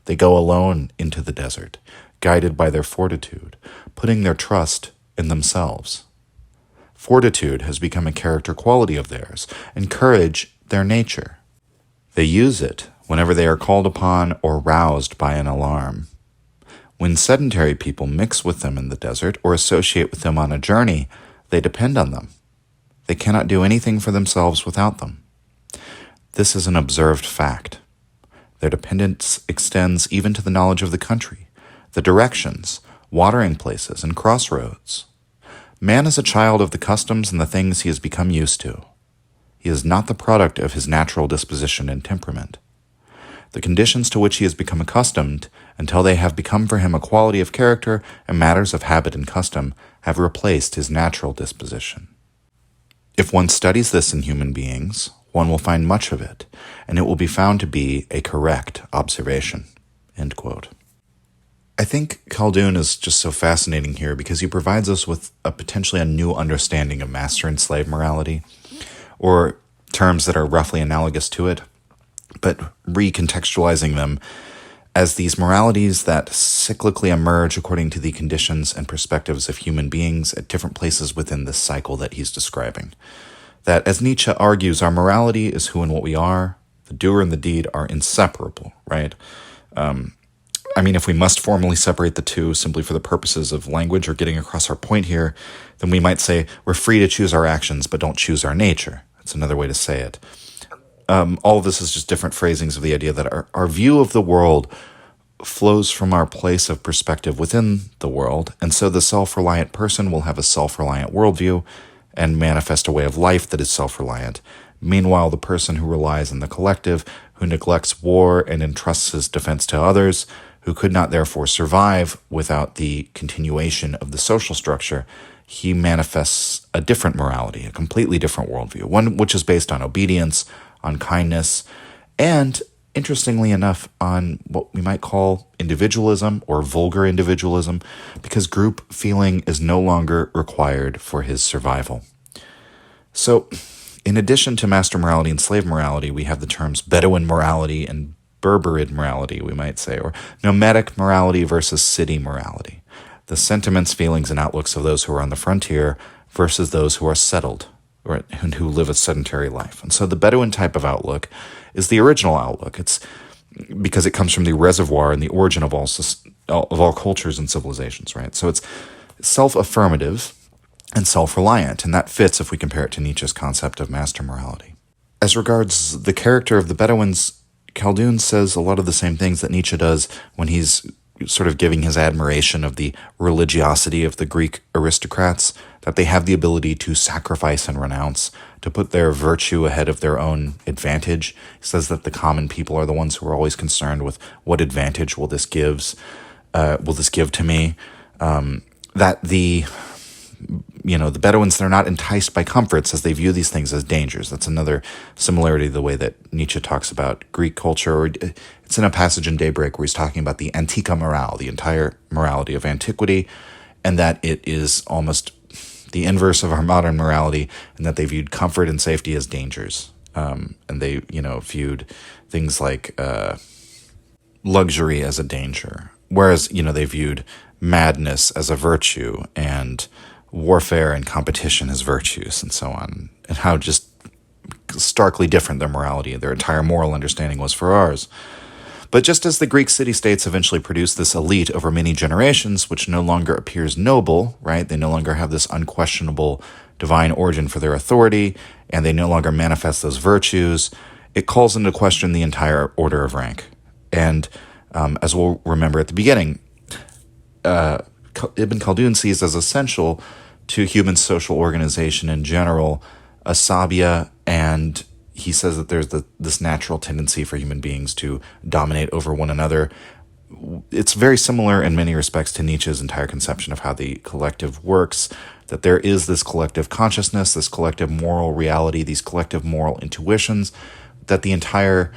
They go alone into the desert, guided by their fortitude, putting their trust in themselves. Fortitude has become a character quality of theirs, and courage their nature. They use it whenever they are called upon or roused by an alarm. When sedentary people mix with them in the desert or associate with them on a journey, they depend on them. They cannot do anything for themselves without them. This is an observed fact. Their dependence extends even to the knowledge of the country, the directions, watering places, and crossroads. Man is a child of the customs and the things he has become used to. He is not the product of his natural disposition and temperament. The conditions to which he has become accustomed, until they have become for him a quality of character and matters of habit and custom, have replaced his natural disposition. If one studies this in human beings, one will find much of it, and it will be found to be a correct observation." End quote. I think Khaldun is just so fascinating here because he provides us with potentially a new understanding of master and slave morality, or terms that are roughly analogous to it, but recontextualizing them as these moralities that cyclically emerge according to the conditions and perspectives of human beings at different places within this cycle that he's describing. That, as Nietzsche argues, our morality is who and what we are. The doer and the deed are inseparable, right? If we must formally separate the two simply for the purposes of language or getting across our point here, then we might say we're free to choose our actions but don't choose our nature. That's another way to say it. All of this is just different phrasings of the idea that our view of the world flows from our place of perspective within the world, and so the self-reliant person will have a self-reliant worldview and manifest a way of life that is self-reliant. Meanwhile, the person who relies on the collective, who neglects war and entrusts his defense to others, who could not therefore survive without the continuation of the social structure, he manifests a different morality, a completely different worldview, one which is based on obedience, on kindness, and, interestingly enough, on what we might call individualism or vulgar individualism, because group feeling is no longer required for his survival. So, in addition to master morality and slave morality, we have the terms Bedouin morality and Berberid morality, we might say, or nomadic morality versus city morality. The sentiments, feelings, and outlooks of those who are on the frontier versus those who are settled, or who live a sedentary life. And so the Bedouin type of outlook is the original outlook. It's because it comes from the reservoir and the origin of all cultures and civilizations, right? So it's self-affirmative and self-reliant, and that fits if we compare it to Nietzsche's concept of master morality. As regards the character of the Bedouins, Khaldun says a lot of the same things that Nietzsche does when he's sort of giving his admiration of the religiosity of the Greek aristocrats, that they have the ability to sacrifice and renounce, to put their virtue ahead of their own advantage. He says that the common people are the ones who are always concerned with what advantage will this give to me. That the Bedouins, they're not enticed by comforts as they view these things as dangers. That's another similarity to the way that Nietzsche talks about Greek culture. It's in a passage in Daybreak where he's talking about the antica morale, the entire morality of antiquity, and that it is almost the inverse of our modern morality, and that they viewed comfort and safety as dangers. And they, viewed things like luxury as a danger, whereas, they viewed madness as a virtue and warfare and competition as virtues, and so on, and how just starkly different their morality, their entire moral understanding was for ours. But just as the Greek city-states eventually produced this elite over many generations, which no longer appears noble, right? They no longer have this unquestionable divine origin for their authority, and they no longer manifest those virtues, it calls into question the entire order of rank. And as we'll remember at the beginning, Ibn Khaldun sees as essential to human social organization in general Asabiya, and he says that there's this natural tendency for human beings to dominate over one another. It's very similar in many respects to Nietzsche's entire conception of how the collective works, that there is this collective consciousness, this collective moral reality, these collective moral intuitions, that the entire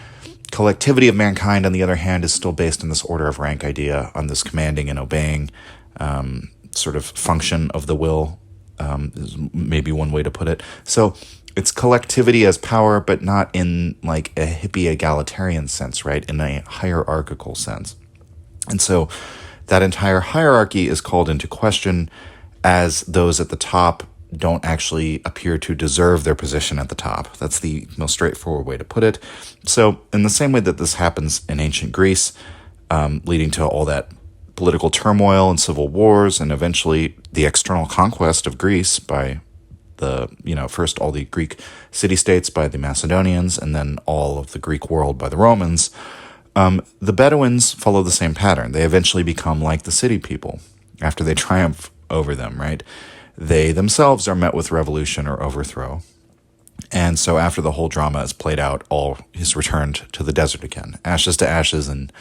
collectivity of mankind, on the other hand, is still based on this order of rank idea, on this commanding and obeying sort of function of the will, is maybe one way to put it. So it's collectivity as power, but not in like a hippie egalitarian sense, right? In a hierarchical sense. And so that entire hierarchy is called into question as those at the top don't actually appear to deserve their position at the top. That's the most straightforward way to put it. So in the same way that this happens in ancient Greece, leading to all that political turmoil and civil wars, and eventually the external conquest of Greece by first all the Greek city-states by the Macedonians, and then all of the Greek world by the Romans, The Bedouins follow the same pattern. They eventually become like the city people after they triumph over them, right? They themselves are met with revolution or overthrow. And so after the whole drama is played out, all is returned to the desert again. Ashes to ashes and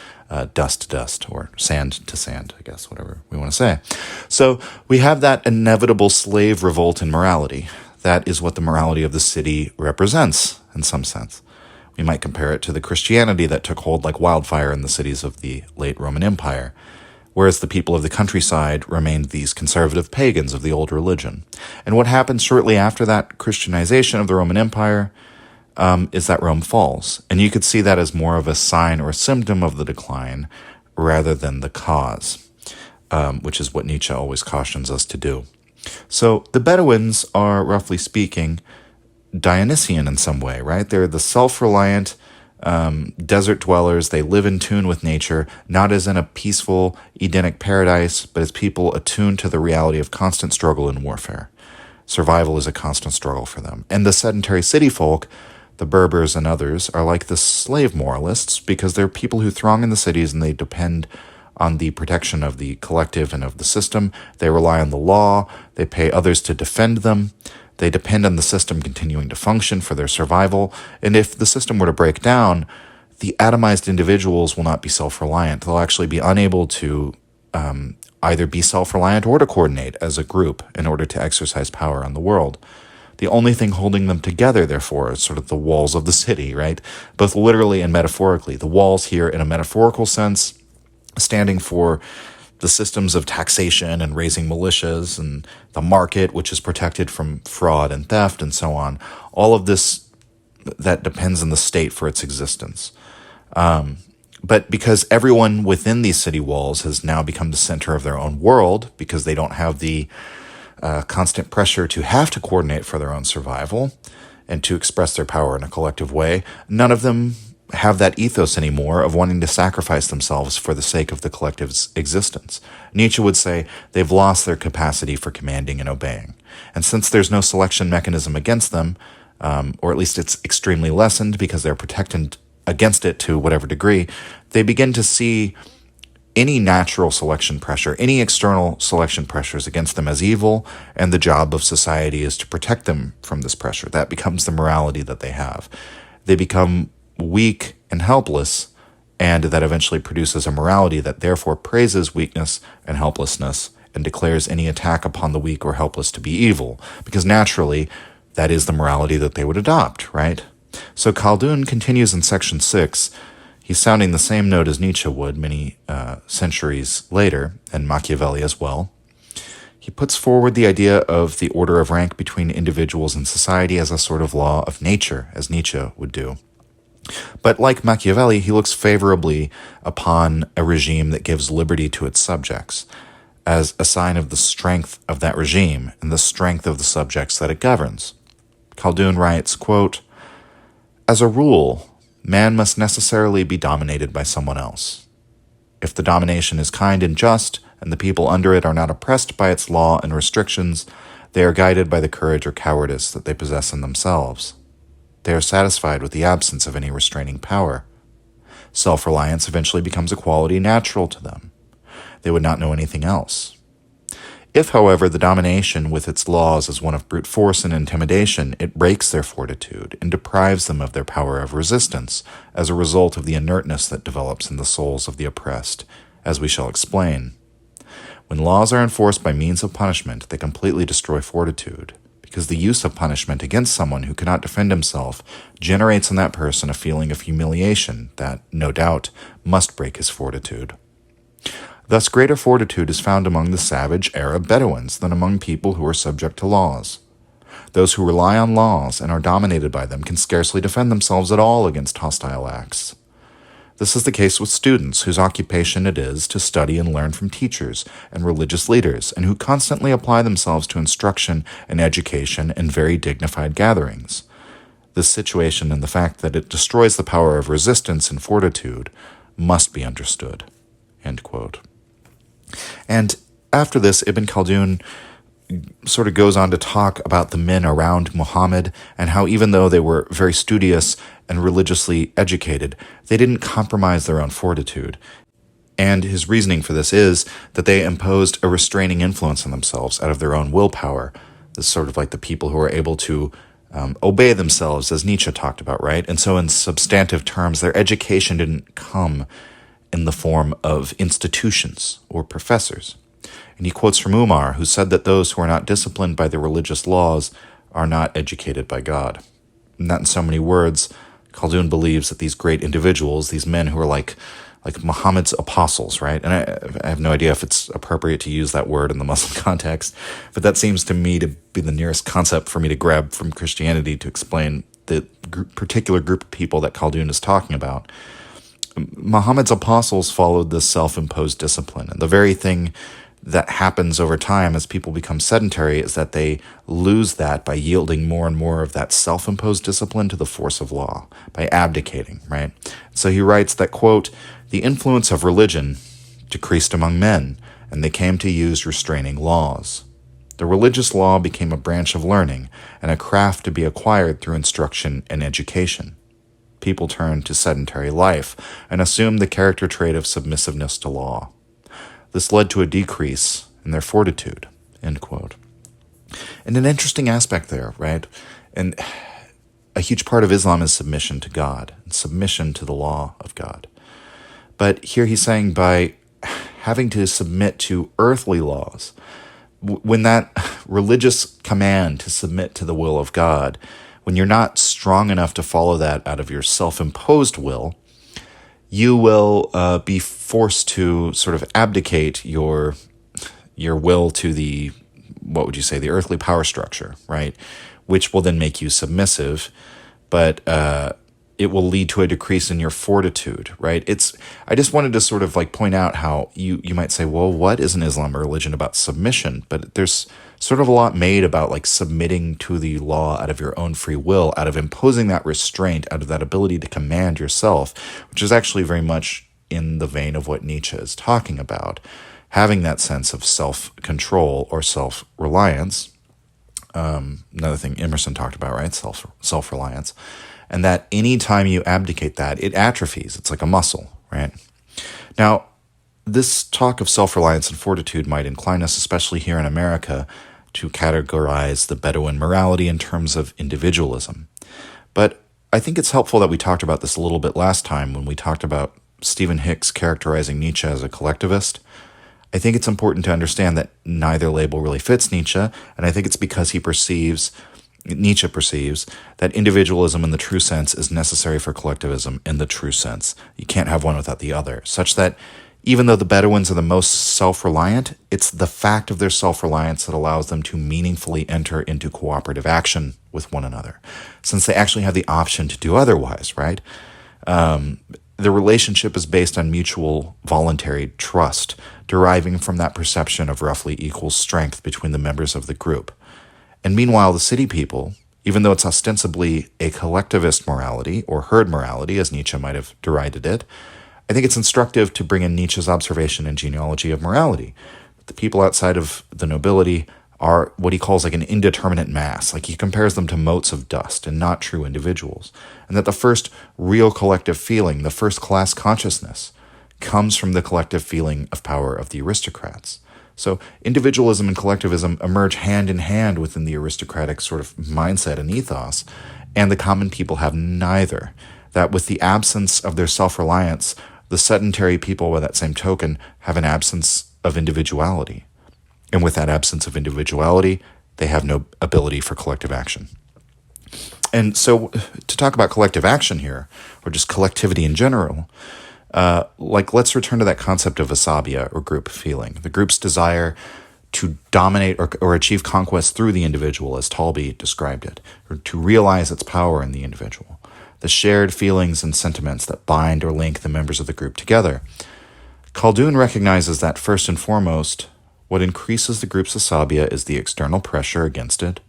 dust to dust, or sand to sand, I guess, whatever we want to say. So we have that inevitable slave revolt in morality. That is what the morality of the city represents, in some sense. We might compare it to the Christianity that took hold like wildfire in the cities of the late Roman Empire, whereas the people of the countryside remained these conservative pagans of the old religion. And what happens shortly after that Christianization of the Roman Empire is that Rome falls. And you could see that as more of a sign or symptom of the decline rather than the cause, which is what Nietzsche always cautions us to do. So the Bedouins are, roughly speaking, Dionysian in some way, right? They're the self-reliant desert dwellers. They live in tune with nature, not as in a peaceful, Edenic paradise, but as people attuned to the reality of constant struggle and warfare. Survival is a constant struggle for them. And the sedentary city folk, the Berbers and others, are like the slave moralists because they're people who throng in the cities and they depend on the protection of the collective and of the system. They rely on the law. They pay others to defend them. They depend on the system continuing to function for their survival. And if the system were to break down, the atomized individuals will not be self-reliant. They'll actually be unable to either be self-reliant or to coordinate as a group in order to exercise power on the world. The only thing holding them together, therefore, is sort of the walls of the city, right? Both literally and metaphorically. The walls here in a metaphorical sense, standing for the systems of taxation and raising militias and the market, which is protected from fraud and theft and so on. All of this that depends on the state for its existence. But because everyone within these city walls has now become the center of their own world, because they don't have the constant pressure to have to coordinate for their own survival and to express their power in a collective way, none of them have that ethos anymore of wanting to sacrifice themselves for the sake of the collective's existence. Nietzsche would say they've lost their capacity for commanding and obeying. And since there's no selection mechanism against them, or at least it's extremely lessened because they're protected against it to whatever degree, they begin to see any natural selection pressure, any external selection pressures against them as evil, and the job of society is to protect them from this pressure. That becomes the morality that they have. They become weak and helpless, and that eventually produces a morality that therefore praises weakness and helplessness and declares any attack upon the weak or helpless to be evil, because naturally that is the morality that they would adopt, right? So Khaldun continues in section 6. He's sounding the same note as Nietzsche would many centuries later, and Machiavelli as well. He puts forward the idea of the order of rank between individuals in society as a sort of law of nature, as Nietzsche would do. But like Machiavelli, he looks favorably upon a regime that gives liberty to its subjects as a sign of the strength of that regime and the strength of the subjects that it governs. Khaldun writes, quote, "As a rule, man must necessarily be dominated by someone else. If the domination is kind and just, and the people under it are not oppressed by its law and restrictions, they are guided by the courage or cowardice that they possess in themselves. They are satisfied with the absence of any restraining power. Self-reliance eventually becomes a quality natural to them. They would not know anything else. If, however, the domination with its laws is one of brute force and intimidation, it breaks their fortitude and deprives them of their power of resistance as a result of the inertness that develops in the souls of the oppressed, as we shall explain. When laws are enforced by means of punishment, they completely destroy fortitude, because the use of punishment against someone who cannot defend himself generates in that person a feeling of humiliation that, no doubt, must break his fortitude. Thus, greater fortitude is found among the savage Arab Bedouins than among people who are subject to laws. Those who rely on laws and are dominated by them can scarcely defend themselves at all against hostile acts. This is the case with students whose occupation it is to study and learn from teachers and religious leaders, and who constantly apply themselves to instruction and education in very dignified gatherings. This situation and the fact that it destroys the power of resistance and fortitude must be understood." End quote. And after this, Ibn Khaldun sort of goes on to talk about the men around Muhammad and how even though they were very studious and religiously educated, they didn't compromise their own fortitude. And his reasoning for this is that they imposed a restraining influence on themselves out of their own willpower. This is sort of like the people who are able to obey themselves, as Nietzsche talked about, right? And so in substantive terms, their education didn't come in the form of institutions or professors. And he quotes from Umar, who said that those who are not disciplined by the religious laws are not educated by God. And that in so many words, Khaldun believes that these great individuals, these men who are like Muhammad's apostles, right? And I have no idea if it's appropriate to use that word in the Muslim context, but that seems to me to be the nearest concept for me to grab from Christianity to explain the particular group of people that Khaldun is talking about. Muhammad's apostles followed this self-imposed discipline, and the very thing that happens over time as people become sedentary is that they lose that by yielding more and more of that self-imposed discipline to the force of law, by abdicating, right? So he writes that, quote, "The influence of religion decreased among men, and they came to use restraining laws. The religious law became a branch of learning and a craft to be acquired through instruction and education. People turned to sedentary life and assumed the character trait of submissiveness to law. This led to a decrease in their fortitude," end quote. And an interesting aspect there, right? And a huge part of Islam is submission to God, and submission to the law of God. But here he's saying by having to submit to earthly laws, when that religious command to submit to the will of God, when you're not strong enough to follow that out of your self-imposed will, you will be forced to sort of abdicate your will to the, what would you say, the earthly power structure, right? Which will then make you submissive, but it will lead to a decrease in your fortitude, right? I just wanted to sort of like point out how you might say, well, what is an Islam religion about submission? But there's sort of a lot made about like submitting to the law out of your own free will, out of imposing that restraint, out of that ability to command yourself, which is actually very much in the vein of what Nietzsche is talking about, having that sense of self-control or self-reliance. Another thing Emerson talked about, right? Self-reliance. And that anytime you abdicate that, it atrophies. It's like a muscle, right? Now, this talk of self-reliance and fortitude might incline us, especially here in America, to categorize the Bedouin morality in terms of individualism. But I think it's helpful that we talked about this a little bit last time when we talked about Stephen Hicks characterizing Nietzsche as a collectivist. I think it's important to understand that neither label really fits Nietzsche, and I think it's because Nietzsche perceives that individualism in the true sense is necessary for collectivism in the true sense. You can't have one without the other, such that even though the Bedouins are the most self-reliant, it's the fact of their self-reliance that allows them to meaningfully enter into cooperative action with one another, since they actually have the option to do otherwise, right? The relationship is based on mutual voluntary trust, deriving from that perception of roughly equal strength between the members of the group. And meanwhile, the city people, even though it's ostensibly a collectivist morality, or herd morality, as Nietzsche might have derided it, I think it's instructive to bring in Nietzsche's observation and genealogy of morality. The people outside of the nobility are what he calls like an indeterminate mass. Like he compares them to motes of dust and not true individuals. And that the first real collective feeling, the first class consciousness, comes from the collective feeling of power of the aristocrats. So individualism and collectivism emerge hand in hand within the aristocratic sort of mindset and ethos, and the common people have neither. That with the absence of their self-reliance, the sedentary people, by that same token, have an absence of individuality. And with that absence of individuality, they have no ability for collective action. And so to talk about collective action here, or just collectivity in general, let's return to that concept of Asabiya, or group feeling. The group's desire to dominate or achieve conquest through the individual, as Talby described it, or to realize its power in the individual. The shared feelings and sentiments that bind or link the members of the group together. Khaldun recognizes that first and foremost, what increases the group's Asabiya is the external pressure against it,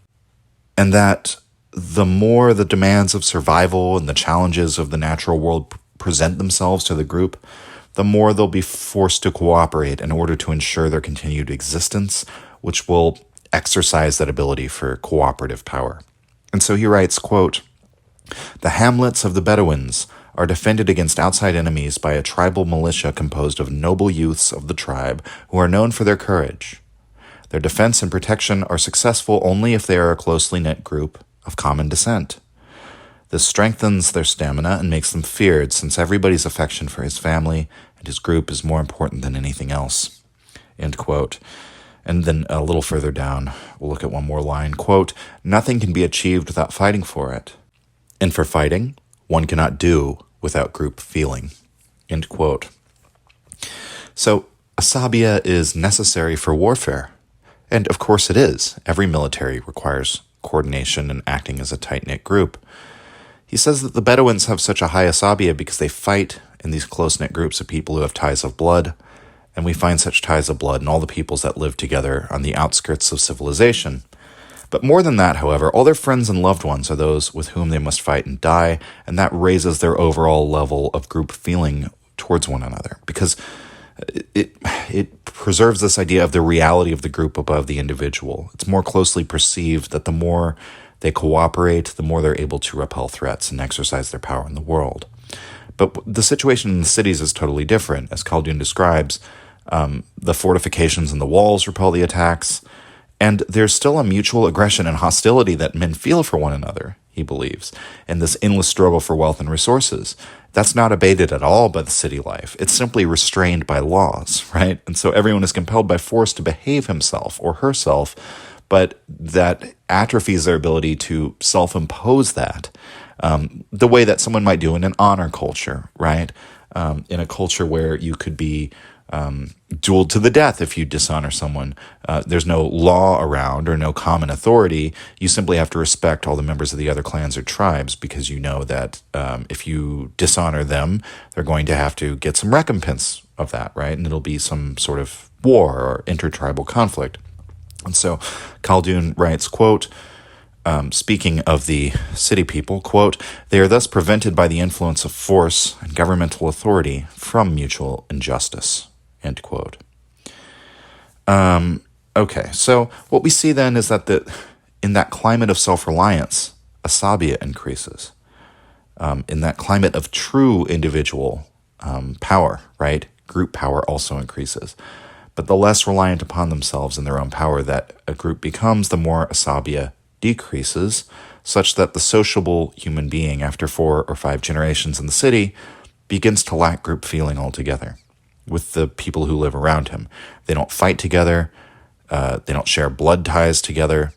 and that the more the demands of survival and the challenges of the natural world present themselves to the group, the more they'll be forced to cooperate in order to ensure their continued existence, which will exercise that ability for cooperative power. And so he writes, quote, The hamlets of the Bedouins are defended against outside enemies by a tribal militia composed of noble youths of the tribe who are known for their courage. Their defense and protection are successful only if they are a closely knit group of common descent. This strengthens their stamina and makes them feared, since everybody's affection for his family and his group is more important than anything else. End quote. And then a little further down, we'll look at one more line. Quote, nothing can be achieved without fighting for it. And for fighting, one cannot do without group feeling. End quote. So, Asabiya is necessary for warfare. And of course it is. Every military requires coordination and acting as a tight-knit group. He says that the Bedouins have such a high Asabiya because they fight in these close-knit groups of people who have ties of blood, and we find such ties of blood in all the peoples that live together on the outskirts of civilization. But more than that, however, all their friends and loved ones are those with whom they must fight and die, and that raises their overall level of group feeling towards one another, because it preserves this idea of the reality of the group above the individual. It's more closely perceived that the more they cooperate, the more they're able to repel threats and exercise their power in the world. But the situation in the cities is totally different. As Khaldun describes, the fortifications and the walls repel the attacks, and there's still a mutual aggression and hostility that men feel for one another, he believes, and this endless struggle for wealth and resources. That's not abated at all by the city life. It's simply restrained by laws, right? And so everyone is compelled by force to behave himself or herself, but that atrophies their ability to self-impose that, the way that someone might do in an honor culture, right? In a culture where you could be dueled to the death if you dishonor someone. There's no law around or no common authority. You simply have to respect all the members of the other clans or tribes, because you know that if you dishonor them, they're going to have to get some recompense of that, right? And it'll be some sort of war or intertribal conflict. And so Khaldun writes, quote, speaking of the city people, quote, they are thus prevented by the influence of force and governmental authority from mutual injustice, end quote. Okay, so what we see then is that in that climate of self-reliance, Asabiya increases. In that climate of true individual power, right, group power also increases. But the less reliant upon themselves and their own power that a group becomes, the more Asabiya decreases, such that the sociable human being, after 4 or 5 generations in the city, begins to lack group feeling altogether with the people who live around him. They don't fight together. They don't share blood ties together.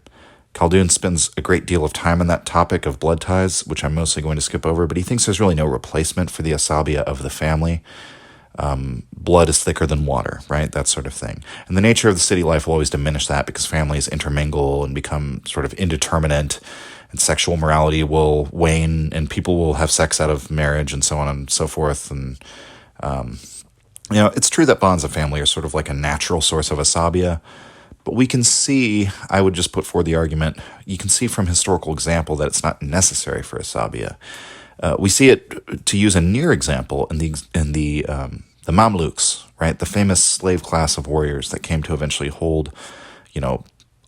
Khaldun spends a great deal of time on that topic of blood ties, which I'm mostly going to skip over, but he thinks there's really no replacement for the Asabiya of the family. Blood is thicker than water, right? That sort of thing. And the nature of the city life will always diminish that, because families intermingle and become sort of indeterminate, and sexual morality will wane, and people will have sex out of marriage, and so on and so forth. And, it's true that bonds of family are sort of like a natural source of Asabiya, but we can see, I would just put forward the argument, you can see from historical example that it's not necessary for Asabiya. We see it, to use a near example, in the Mamluks, right? The famous slave class of warriors that came to eventually hold,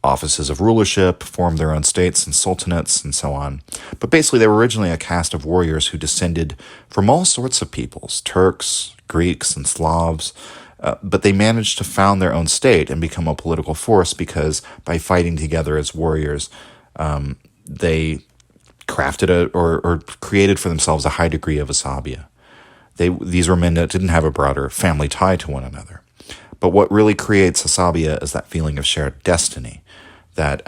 offices of rulership, form their own states and sultanates, and so on. But basically, they were originally a caste of warriors who descended from all sorts of peoples, Turks, Greeks, and Slavs. But they managed to found their own state and become a political force because by fighting together as warriors, they crafted or created for themselves a high degree of Asabiya. These were men that didn't have a broader family tie to one another. But what really creates Asabiya is that feeling of shared destiny. That,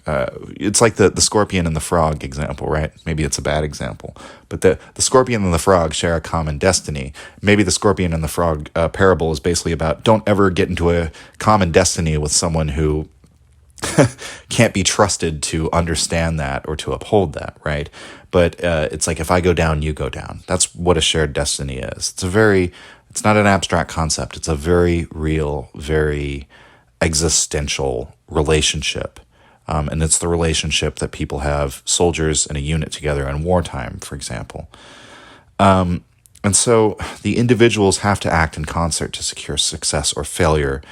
it's like the scorpion and the frog example, right? Maybe it's a bad example. But the scorpion and the frog share a common destiny. Maybe the scorpion and the frog parable is basically about don't ever get into a common destiny with someone who can't be trusted to understand that or to uphold that, right? But it's like if I go down, you go down. That's what a shared destiny is. It's not an abstract concept. It's a very real, very existential relationship. And it's the relationship that people have, soldiers in a unit together in wartime, for example. And so the individuals have to act in concert to secure success or failure,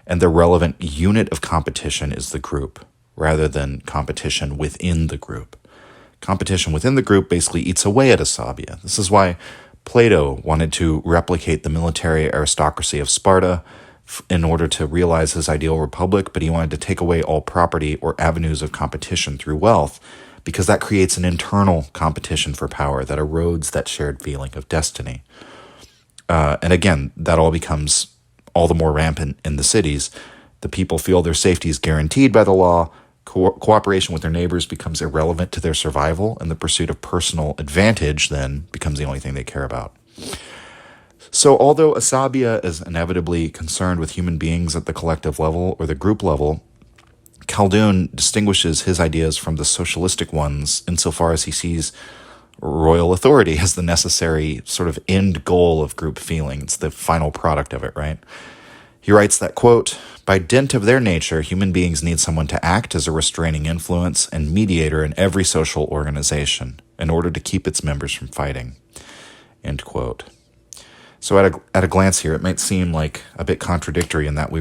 and the relevant unit of competition is the group, rather than competition within the group. competition within the group basically eats away at Asabiya. This is why Plato wanted to replicate the military aristocracy of Sparta in order to realize his ideal republic, but he wanted to take away all property or avenues of competition through wealth, because that creates an internal competition for power that erodes that shared feeling of destiny. And again, that all becomes all the more rampant in the cities. The people feel their safety is guaranteed by the law. Cooperation with their neighbors becomes irrelevant to their survival, and the pursuit of personal advantage then becomes the only thing they care about. So although Asabiya is inevitably concerned with human beings at the collective level or the group level, Khaldun distinguishes his ideas from the socialistic ones insofar as he sees royal authority as the necessary sort of end goal of group feeling. It's the final product of it, right? He writes that, quote, "By dint of their nature, human beings need someone to act as a restraining influence and mediator in every social organization in order to keep its members from fighting," end quote. So at a glance here, it might seem like a bit contradictory in that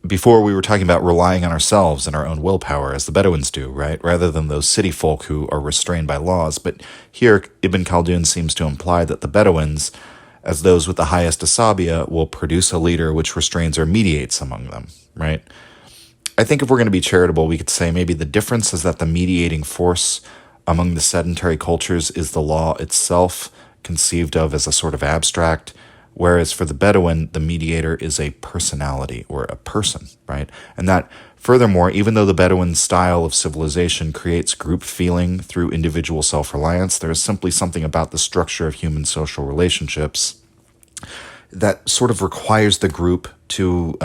before we were talking about relying on ourselves and our own willpower, as the Bedouins do, right? Rather than those city folk who are restrained by laws. But here, Ibn Khaldun seems to imply that the Bedouins, as those with the highest Asabiya, will produce a leader which restrains or mediates among them, right? I think if we're going to be charitable, we could say maybe the difference is that the mediating force among the sedentary cultures is the law itself, conceived of as a sort of abstract, whereas for the Bedouin, the mediator is a personality or a person, right? And that, furthermore, even though the Bedouin style of civilization creates group feeling through individual self-reliance, there is simply something about the structure of human social relationships that sort of requires the group to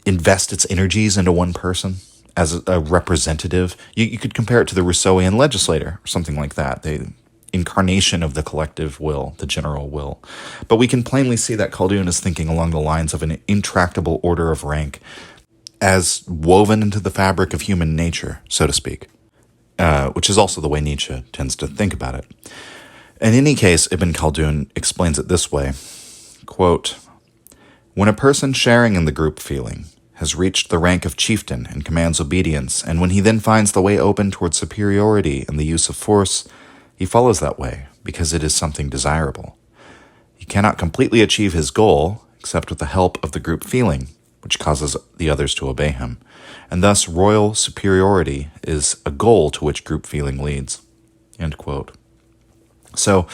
invest its energies into one person as a representative. You could compare it to the Rousseauian legislator or something like that. The incarnation of the collective will, the general will. But we can plainly see that Khaldun is thinking along the lines of an intractable order of rank as woven into the fabric of human nature, so to speak, which is also the way Nietzsche tends to think about it. In any case, Ibn Khaldun explains it this way, quote, "When a person sharing in the group feeling has reached the rank of chieftain and commands obedience, and when he then finds the way open toward superiority and the use of force, he follows that way because it is something desirable. He cannot completely achieve his goal except with the help of the group feeling, which causes the others to obey him. And thus royal superiority is a goal to which group feeling leads." End quote. So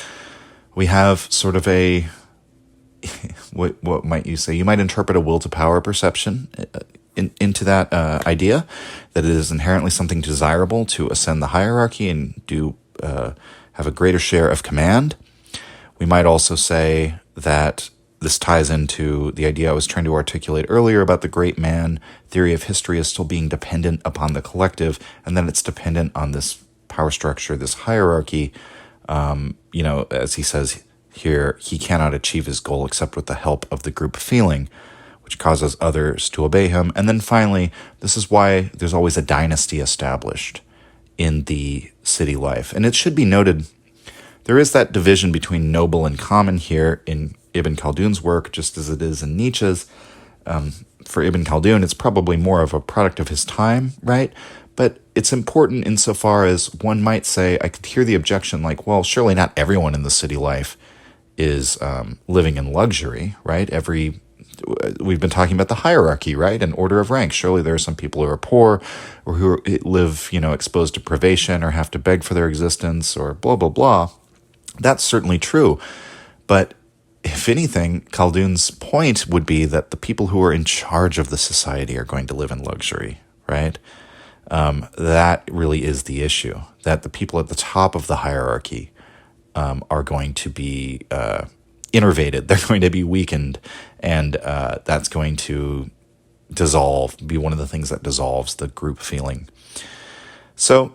we have sort of a, what might you say? You might interpret a will to power perception into that idea, that it is inherently something desirable to ascend the hierarchy and have a greater share of command. We might also say that this ties into the idea I was trying to articulate earlier about the great man theory of history as still being dependent upon the collective, and then it's dependent on this power structure, this hierarchy. As he says here, he cannot achieve his goal except with the help of the group feeling, which causes others to obey him. And then finally, this is why there's always a dynasty established in the city life. And it should be noted, there is that division between noble and common here in Ibn Khaldun's work, just as it is in Nietzsche's. For Ibn Khaldun, it's probably more of a product of his time, right? But it's important insofar as one might say, I could hear the objection like, well, surely not everyone in the city life is living in luxury, right? We've been talking about the hierarchy, right? And order of rank. Surely there are some people who are poor or who live, exposed to privation or have to beg for their existence or blah, blah, blah. That's certainly true. But if anything, Khaldun's point would be that the people who are in charge of the society are going to live in luxury, right? That really is the issue, that the people at the top of the hierarchy are going to be innervated. They're going to be weakened, and that's going to be one of the things that dissolves the group feeling. So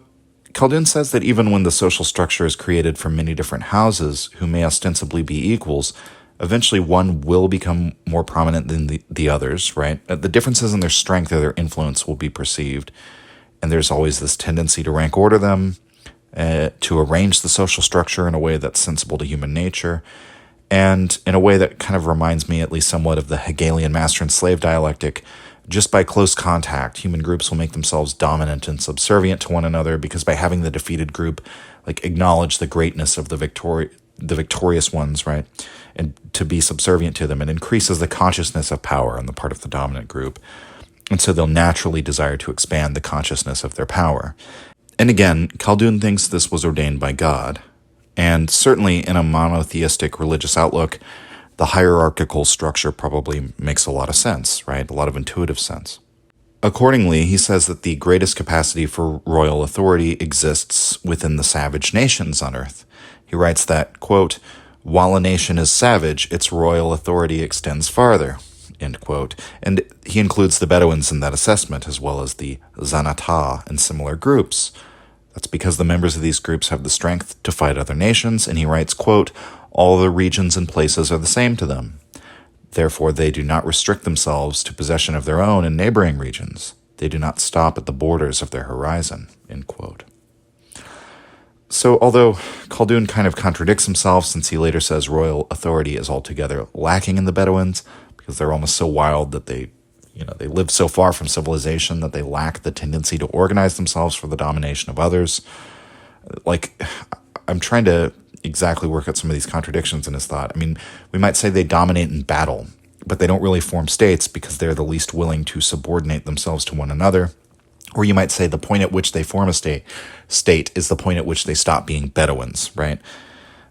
Khaldun says that even when the social structure is created from many different houses who may ostensibly be equals, eventually one will become more prominent than the others, right? The differences in their strength or their influence will be perceived. And there's always this tendency to rank order them, to arrange the social structure in a way that's sensible to human nature, and in a way that kind of reminds me at least somewhat of the Hegelian master and slave dialectic, Just by close contact, human groups will make themselves dominant and subservient to one another, because by having the defeated group acknowledge the greatness of the victorious ones, right, and to be subservient to them, it increases the consciousness of power on the part of the dominant group. And so they'll naturally desire to expand the consciousness of their power. And again, Khaldun thinks this was ordained by God. And certainly in a monotheistic religious outlook, the hierarchical structure probably makes a lot of sense, right? A lot of intuitive sense. Accordingly, he says that the greatest capacity for royal authority exists within the savage nations on earth. He writes that, quote, "While a nation is savage, its royal authority extends farther," end quote. And he includes the Bedouins in that assessment, as well as the Zanata and similar groups. That's because the members of these groups have the strength to fight other nations, and he writes, quote, "All the regions and places are the same to them. Therefore, they do not restrict themselves to possession of their own and neighboring regions. They do not stop at the borders of their horizon," end quote. So, although Khaldun kind of contradicts himself, since he later says royal authority is altogether lacking in the Bedouins, because they're almost so wild that they live so far from civilization that they lack the tendency to organize themselves for the domination of others. I'm trying to exactly work out some of these contradictions in his thought. I mean, we might say they dominate in battle, but they don't really form states because they're the least willing to subordinate themselves to one another. Or you might say the point at which they form a state is the point at which they stop being Bedouins, right?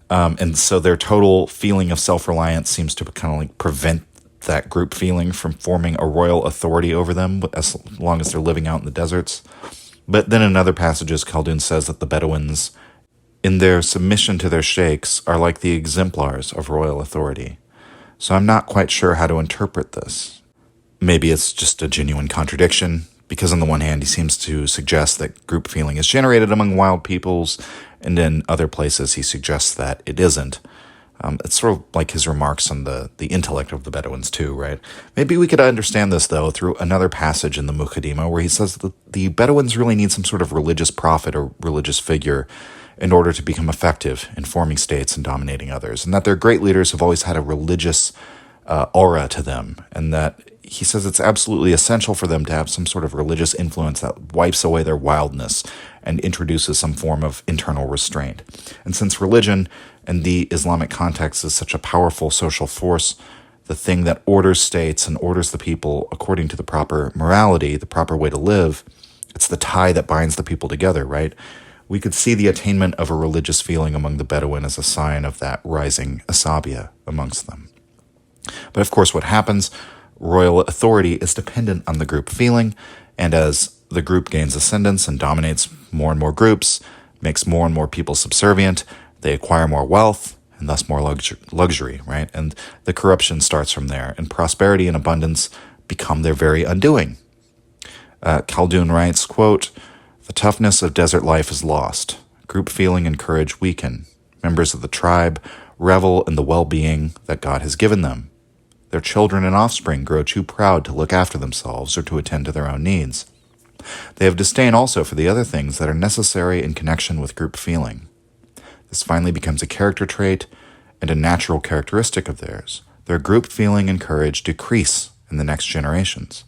And so their total feeling of self-reliance seems to kind of prevent that group feeling from forming a royal authority over them as long as they're living out in the deserts. But then in other passages, Khaldun says that the Bedouins, in their submission to their sheikhs, are like the exemplars of royal authority. So I'm not quite sure how to interpret this. Maybe it's just a genuine contradiction, because on the one hand, he seems to suggest that group feeling is generated among wild peoples, and in other places he suggests that it isn't. It's sort of like his remarks on the intellect of the Bedouins too, right? Maybe we could understand this, though, through another passage in the Muqaddimah where he says that the Bedouins really need some sort of religious prophet or religious figure in order to become effective in forming states and dominating others, and that their great leaders have always had a religious aura to them, and that he says it's absolutely essential for them to have some sort of religious influence that wipes away their wildness and introduces some form of internal restraint. And since religion in the Islamic context is such a powerful social force, the thing that orders states and orders the people according to the proper morality, the proper way to live, it's the tie that binds the people together, right? We could see the attainment of a religious feeling among the Bedouin as a sign of that rising Asabiya amongst them. But of course, what happens? Royal authority is dependent on the group feeling, and as the group gains ascendance and dominates more and more groups, makes more and more people subservient, they acquire more wealth, and thus more luxury, right? And the corruption starts from there, and prosperity and abundance become their very undoing. Khaldun writes, quote, "The toughness of desert life is lost. Group feeling and courage weaken. Members of the tribe revel in the well-being that God has given them. Their children and offspring grow too proud to look after themselves or to attend to their own needs. They have disdain also for the other things that are necessary in connection with group feeling. This finally becomes a character trait and a natural characteristic of theirs. Their group feeling and courage decrease in the next generations.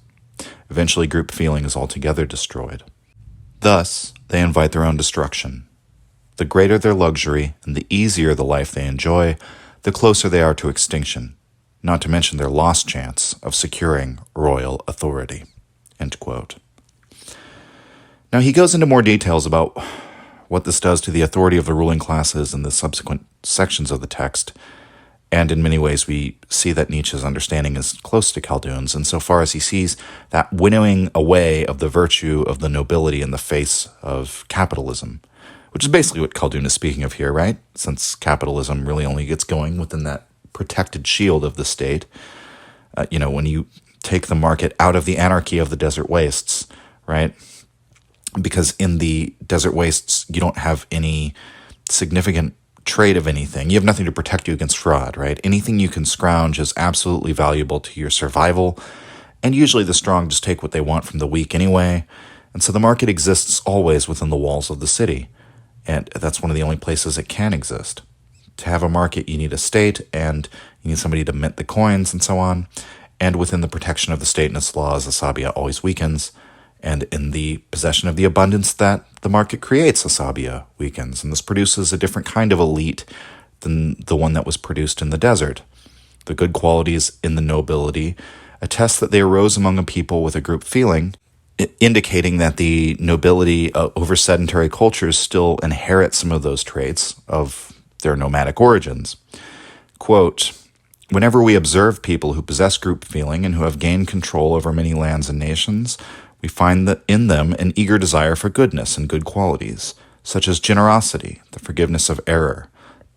Eventually, group feeling is altogether destroyed. Thus, they invite their own destruction. The greater their luxury and the easier the life they enjoy, the closer they are to extinction, not to mention their lost chance of securing royal authority." End quote. Now, he goes into more details about what this does to the authority of the ruling classes in the subsequent sections of the text, and in many ways we see that Nietzsche's understanding is close to Khaldun's insofar as he sees that winnowing away of the virtue of the nobility in the face of capitalism, which is basically what Khaldun is speaking of here, right? Since capitalism really only gets going within that protected shield of the state. When you take the market out of the anarchy of the desert wastes, right? Because in the desert wastes, you don't have any significant trade of anything. You have nothing to protect you against fraud, right? Anything you can scrounge is absolutely valuable to your survival, and usually the strong just take what they want from the weak anyway. And so the market exists always within the walls of the city, and that's one of the only places it can exist. To have a market, you need a state, and you need somebody to mint the coins and so on. and within the protection of the state and its laws, Asabiya always weakens, and in the possession of the abundance that the market creates, Asabiya weakens, and this produces a different kind of elite than the one that was produced in the desert. The good qualities in the nobility attest that they arose among a people with a group feeling, indicating that the nobility over sedentary cultures still inherit some of those traits of their nomadic origins. Quote, "Whenever we observe people who possess group feeling and who have gained control over many lands and nations, we find that in them an eager desire for goodness and good qualities, such as generosity, the forgiveness of error,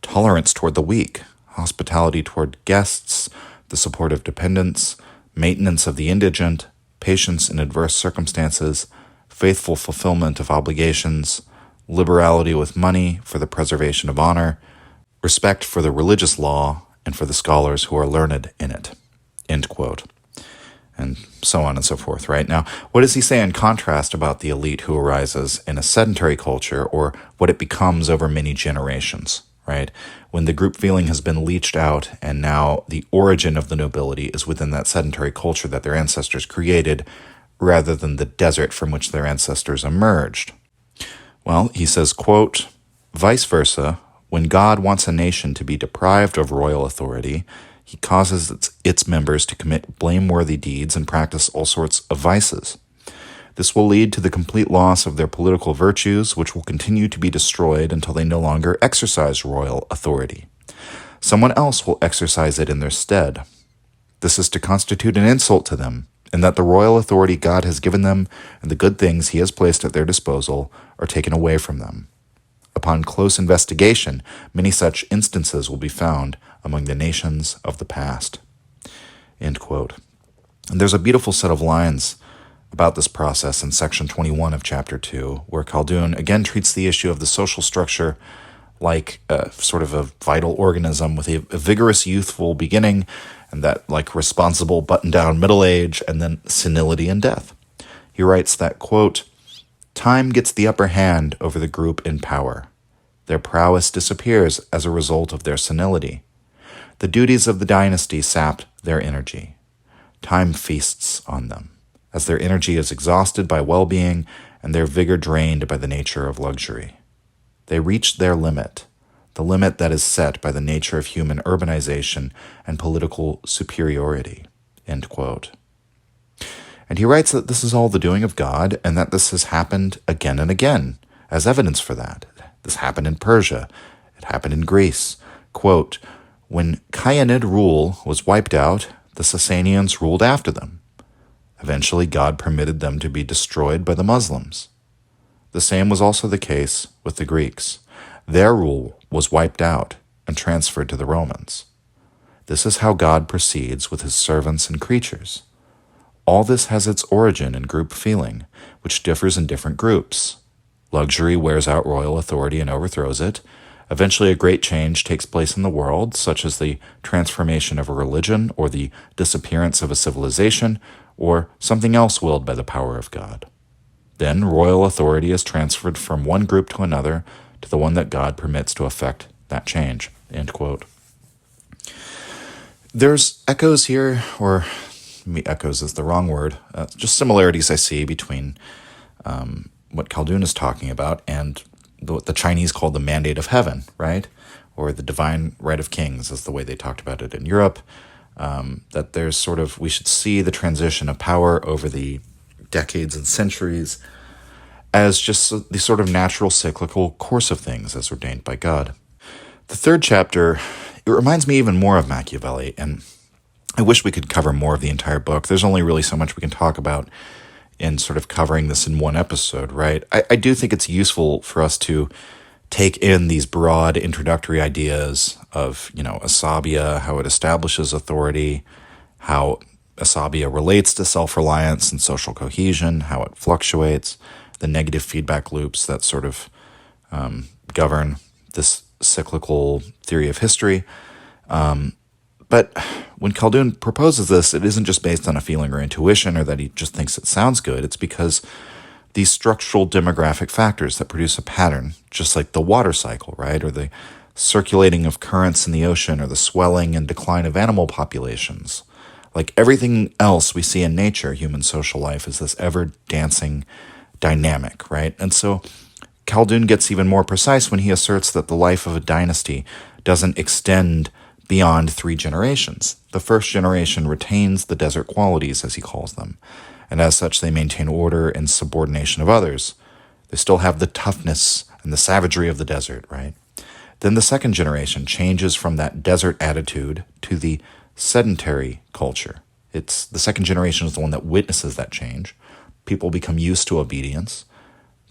tolerance toward the weak, hospitality toward guests, the support of dependents, maintenance of the indigent, patience in adverse circumstances, faithful fulfillment of obligations, liberality with money for the preservation of honor, respect for the religious law and for the scholars who are learned in it." End quote. And so on and so forth, right? Now, what does he say in contrast about the elite who arises in a sedentary culture, or what it becomes over many generations, right? When the group feeling has been leached out and now the origin of the nobility is within that sedentary culture that their ancestors created rather than the desert from which their ancestors emerged. Well, he says, quote, "Vice versa, when God wants a nation to be deprived of royal authority, he causes its members to commit blameworthy deeds and practice all sorts of vices. This will lead to the complete loss of their political virtues, which will continue to be destroyed until they no longer exercise royal authority. Someone else will exercise it in their stead. This is to constitute an insult to them, and that the royal authority God has given them and the good things he has placed at their disposal are taken away from them. Upon close investigation, many such instances will be found among the nations of the past." End quote. And there's a beautiful set of lines about this process in section 21 of chapter 2, where Khaldun again treats the issue of the social structure like sort of a vital organism with a vigorous youthful beginning, and that like responsible button-down middle age, and then senility and death. He writes that, quote, "Time gets the upper hand over the group in power. Their prowess disappears as a result of their senility. The duties of the dynasty sap their energy. Time feasts on them, as their energy is exhausted by well-being and their vigor drained by the nature of luxury. They reach their limit, the limit that is set by the nature of human urbanization and political superiority." End quote. And he writes that this is all the doing of God, and that this has happened again and again, as evidence for that. This happened in Persia. It happened in Greece. Quote, "When Khayanid rule was wiped out, the Sasanians ruled after them. Eventually, God permitted them to be destroyed by the Muslims. The same was also the case with the Greeks. Their rule was wiped out and transferred to the Romans. This is how God proceeds with his servants and creatures. All this has its origin in group feeling, which differs in different groups. Luxury wears out royal authority and overthrows it. Eventually, a great change takes place in the world, such as the transformation of a religion or the disappearance of a civilization or something else willed by the power of God. Then royal authority is transferred from one group to another to the one that God permits to effect that change." End quote. There's echoes here, or maybe echoes is the wrong word, just similarities I see between what Khaldun is talking about and what the Chinese call the mandate of heaven, right? Or the divine right of kings is the way they talked about it in Europe. That there's sort of, we should see the transition of power over the decades and centuries as just the sort of natural cyclical course of things as ordained by God. The third chapter, it reminds me even more of Machiavelli, and I wish we could cover more of the entire book. There's only really so much we can talk about in sort of covering this in one episode, right? I do think it's useful for us to take in these broad introductory ideas of, Asabiya, how it establishes authority, how Asabiya relates to self-reliance and social cohesion, how it fluctuates, the negative feedback loops that sort of govern this cyclical theory of history. But when Khaldun proposes this, it isn't just based on a feeling or intuition or that he just thinks it sounds good. It's because these structural demographic factors that produce a pattern, just like the water cycle, right? Or the circulating of currents in the ocean or the swelling and decline of animal populations, Like everything else we see in nature, human social life is this ever-dancing dynamic, right? And so Khaldun gets even more precise when he asserts that the life of a dynasty doesn't extend beyond 3 generations. The first generation retains the desert qualities, as he calls them, and as such they maintain order and subordination of others. They still have the toughness and the savagery of the desert, right? Then the second generation changes from that desert attitude to the sedentary culture. It's the second generation is the one that witnesses that change. People become used to obedience.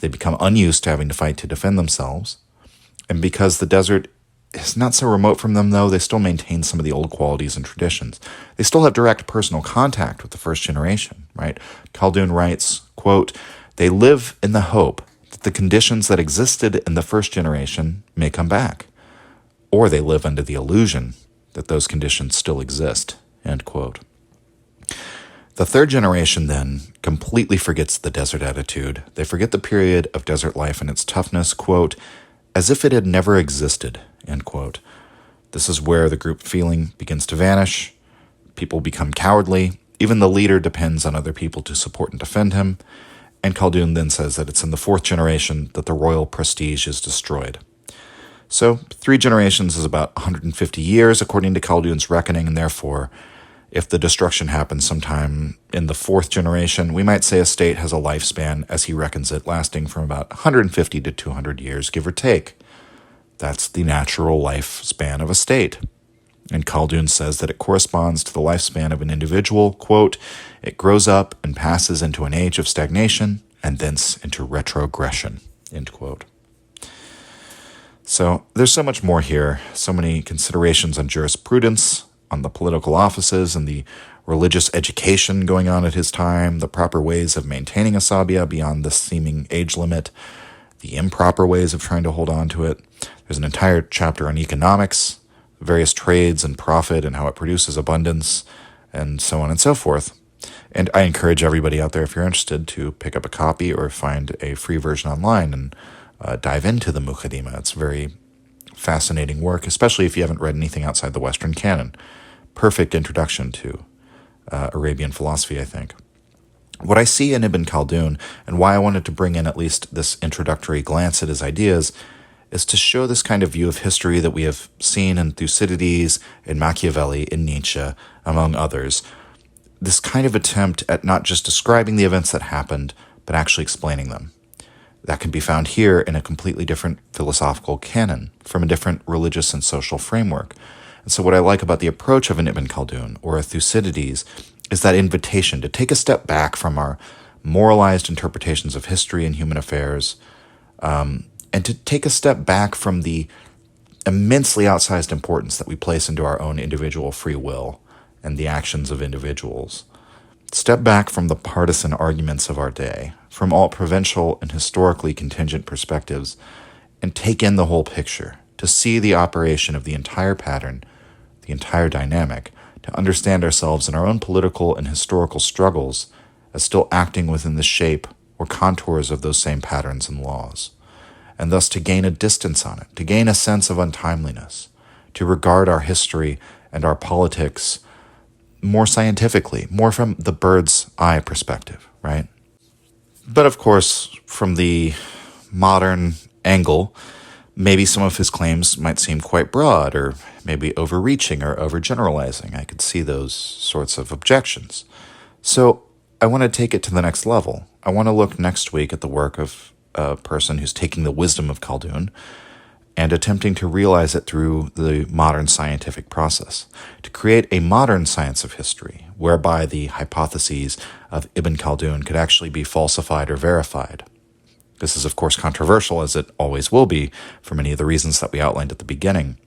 They become unused to having to fight to defend themselves. And because the desert is not so remote from them, though, they still maintain some of the old qualities and traditions. They still have direct personal contact with the first generation, right? Khaldun writes, quote, "They live in the hope that the conditions that existed in the first generation may come back, or they live under the illusion that those conditions still exist," end quote. The third generation then completely forgets the desert attitude. They forget the period of desert life and its toughness, quote, "as if it had never existed," end quote. This is where the group feeling begins to vanish. People become cowardly. Even the leader depends on other people to support and defend him. And Khaldun then says that it's in the fourth generation that the royal prestige is destroyed. So 3 generations is about 150 years, according to Khaldun's reckoning, and therefore, if the destruction happens sometime in the 4th generation, we might say a state has a lifespan, as he reckons it, lasting from about 150 to 200 years, give or take. That's the natural lifespan of a state. And Khaldun says that it corresponds to the lifespan of an individual. Quote, "It grows up and passes into an age of stagnation and thence into retrogression," end quote. So there's so much more here, so many considerations on jurisprudence, on the political offices and the religious education going on at his time, the proper ways of maintaining Asabiya beyond the seeming age limit, the improper ways of trying to hold on to it. There's an entire chapter on economics, various trades and profit and how it produces abundance, and so on and so forth. And I encourage everybody out there, if you're interested, to pick up a copy or find a free version online and dive into the Muqaddimah. It's very fascinating work, especially if you haven't read anything outside the Western canon. Perfect introduction to Arabian philosophy, I think. What I see in Ibn Khaldun, and why I wanted to bring in at least this introductory glance at his ideas, is to show this kind of view of history that we have seen in Thucydides, in Machiavelli, in Nietzsche, among others. This kind of attempt at not just describing the events that happened, but actually explaining them. That can be found here in a completely different philosophical canon, from a different religious and social framework. And so what I like about the approach of an Ibn Khaldun or a Thucydides is that invitation to take a step back from our moralized interpretations of history and human affairs, and to take a step back from the immensely outsized importance that we place into our own individual free will and the actions of individuals. Step back from the partisan arguments of our day, from all provincial and historically contingent perspectives, and take in the whole picture, to see the operation of the entire pattern, the entire dynamic, to understand ourselves in our own political and historical struggles as still acting within the shape or contours of those same patterns and laws, and thus to gain a distance on it, to gain a sense of untimeliness, to regard our history and our politics more scientifically, more from the bird's eye perspective, right? But of course, from the modern angle, maybe some of his claims might seem quite broad or maybe overreaching or overgeneralizing. I could see those sorts of objections. So I want to take it to the next level. I want to look next week at the work of a person who's taking the wisdom of Khaldun and attempting to realize it through the modern scientific process, to create a modern science of history, whereby the hypotheses of Ibn Khaldun could actually be falsified or verified. This is, of course, controversial, as it always will be, for many of the reasons that we outlined at the beginning.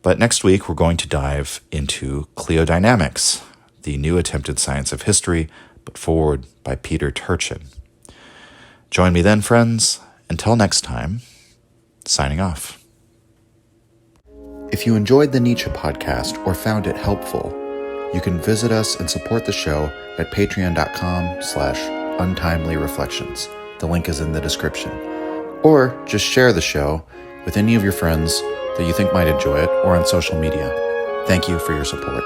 But next week, we're going to dive into cliodynamics, the new attempted science of history, put forward by Peter Turchin. Join me then, friends. Until next time, signing off. If you enjoyed the Nietzsche podcast or found it helpful, you can visit us and support the show at patreon.com/untimelyreflections. The link is in the description. Or just share the show with any of your friends that you think might enjoy it or on social media. Thank you for your support.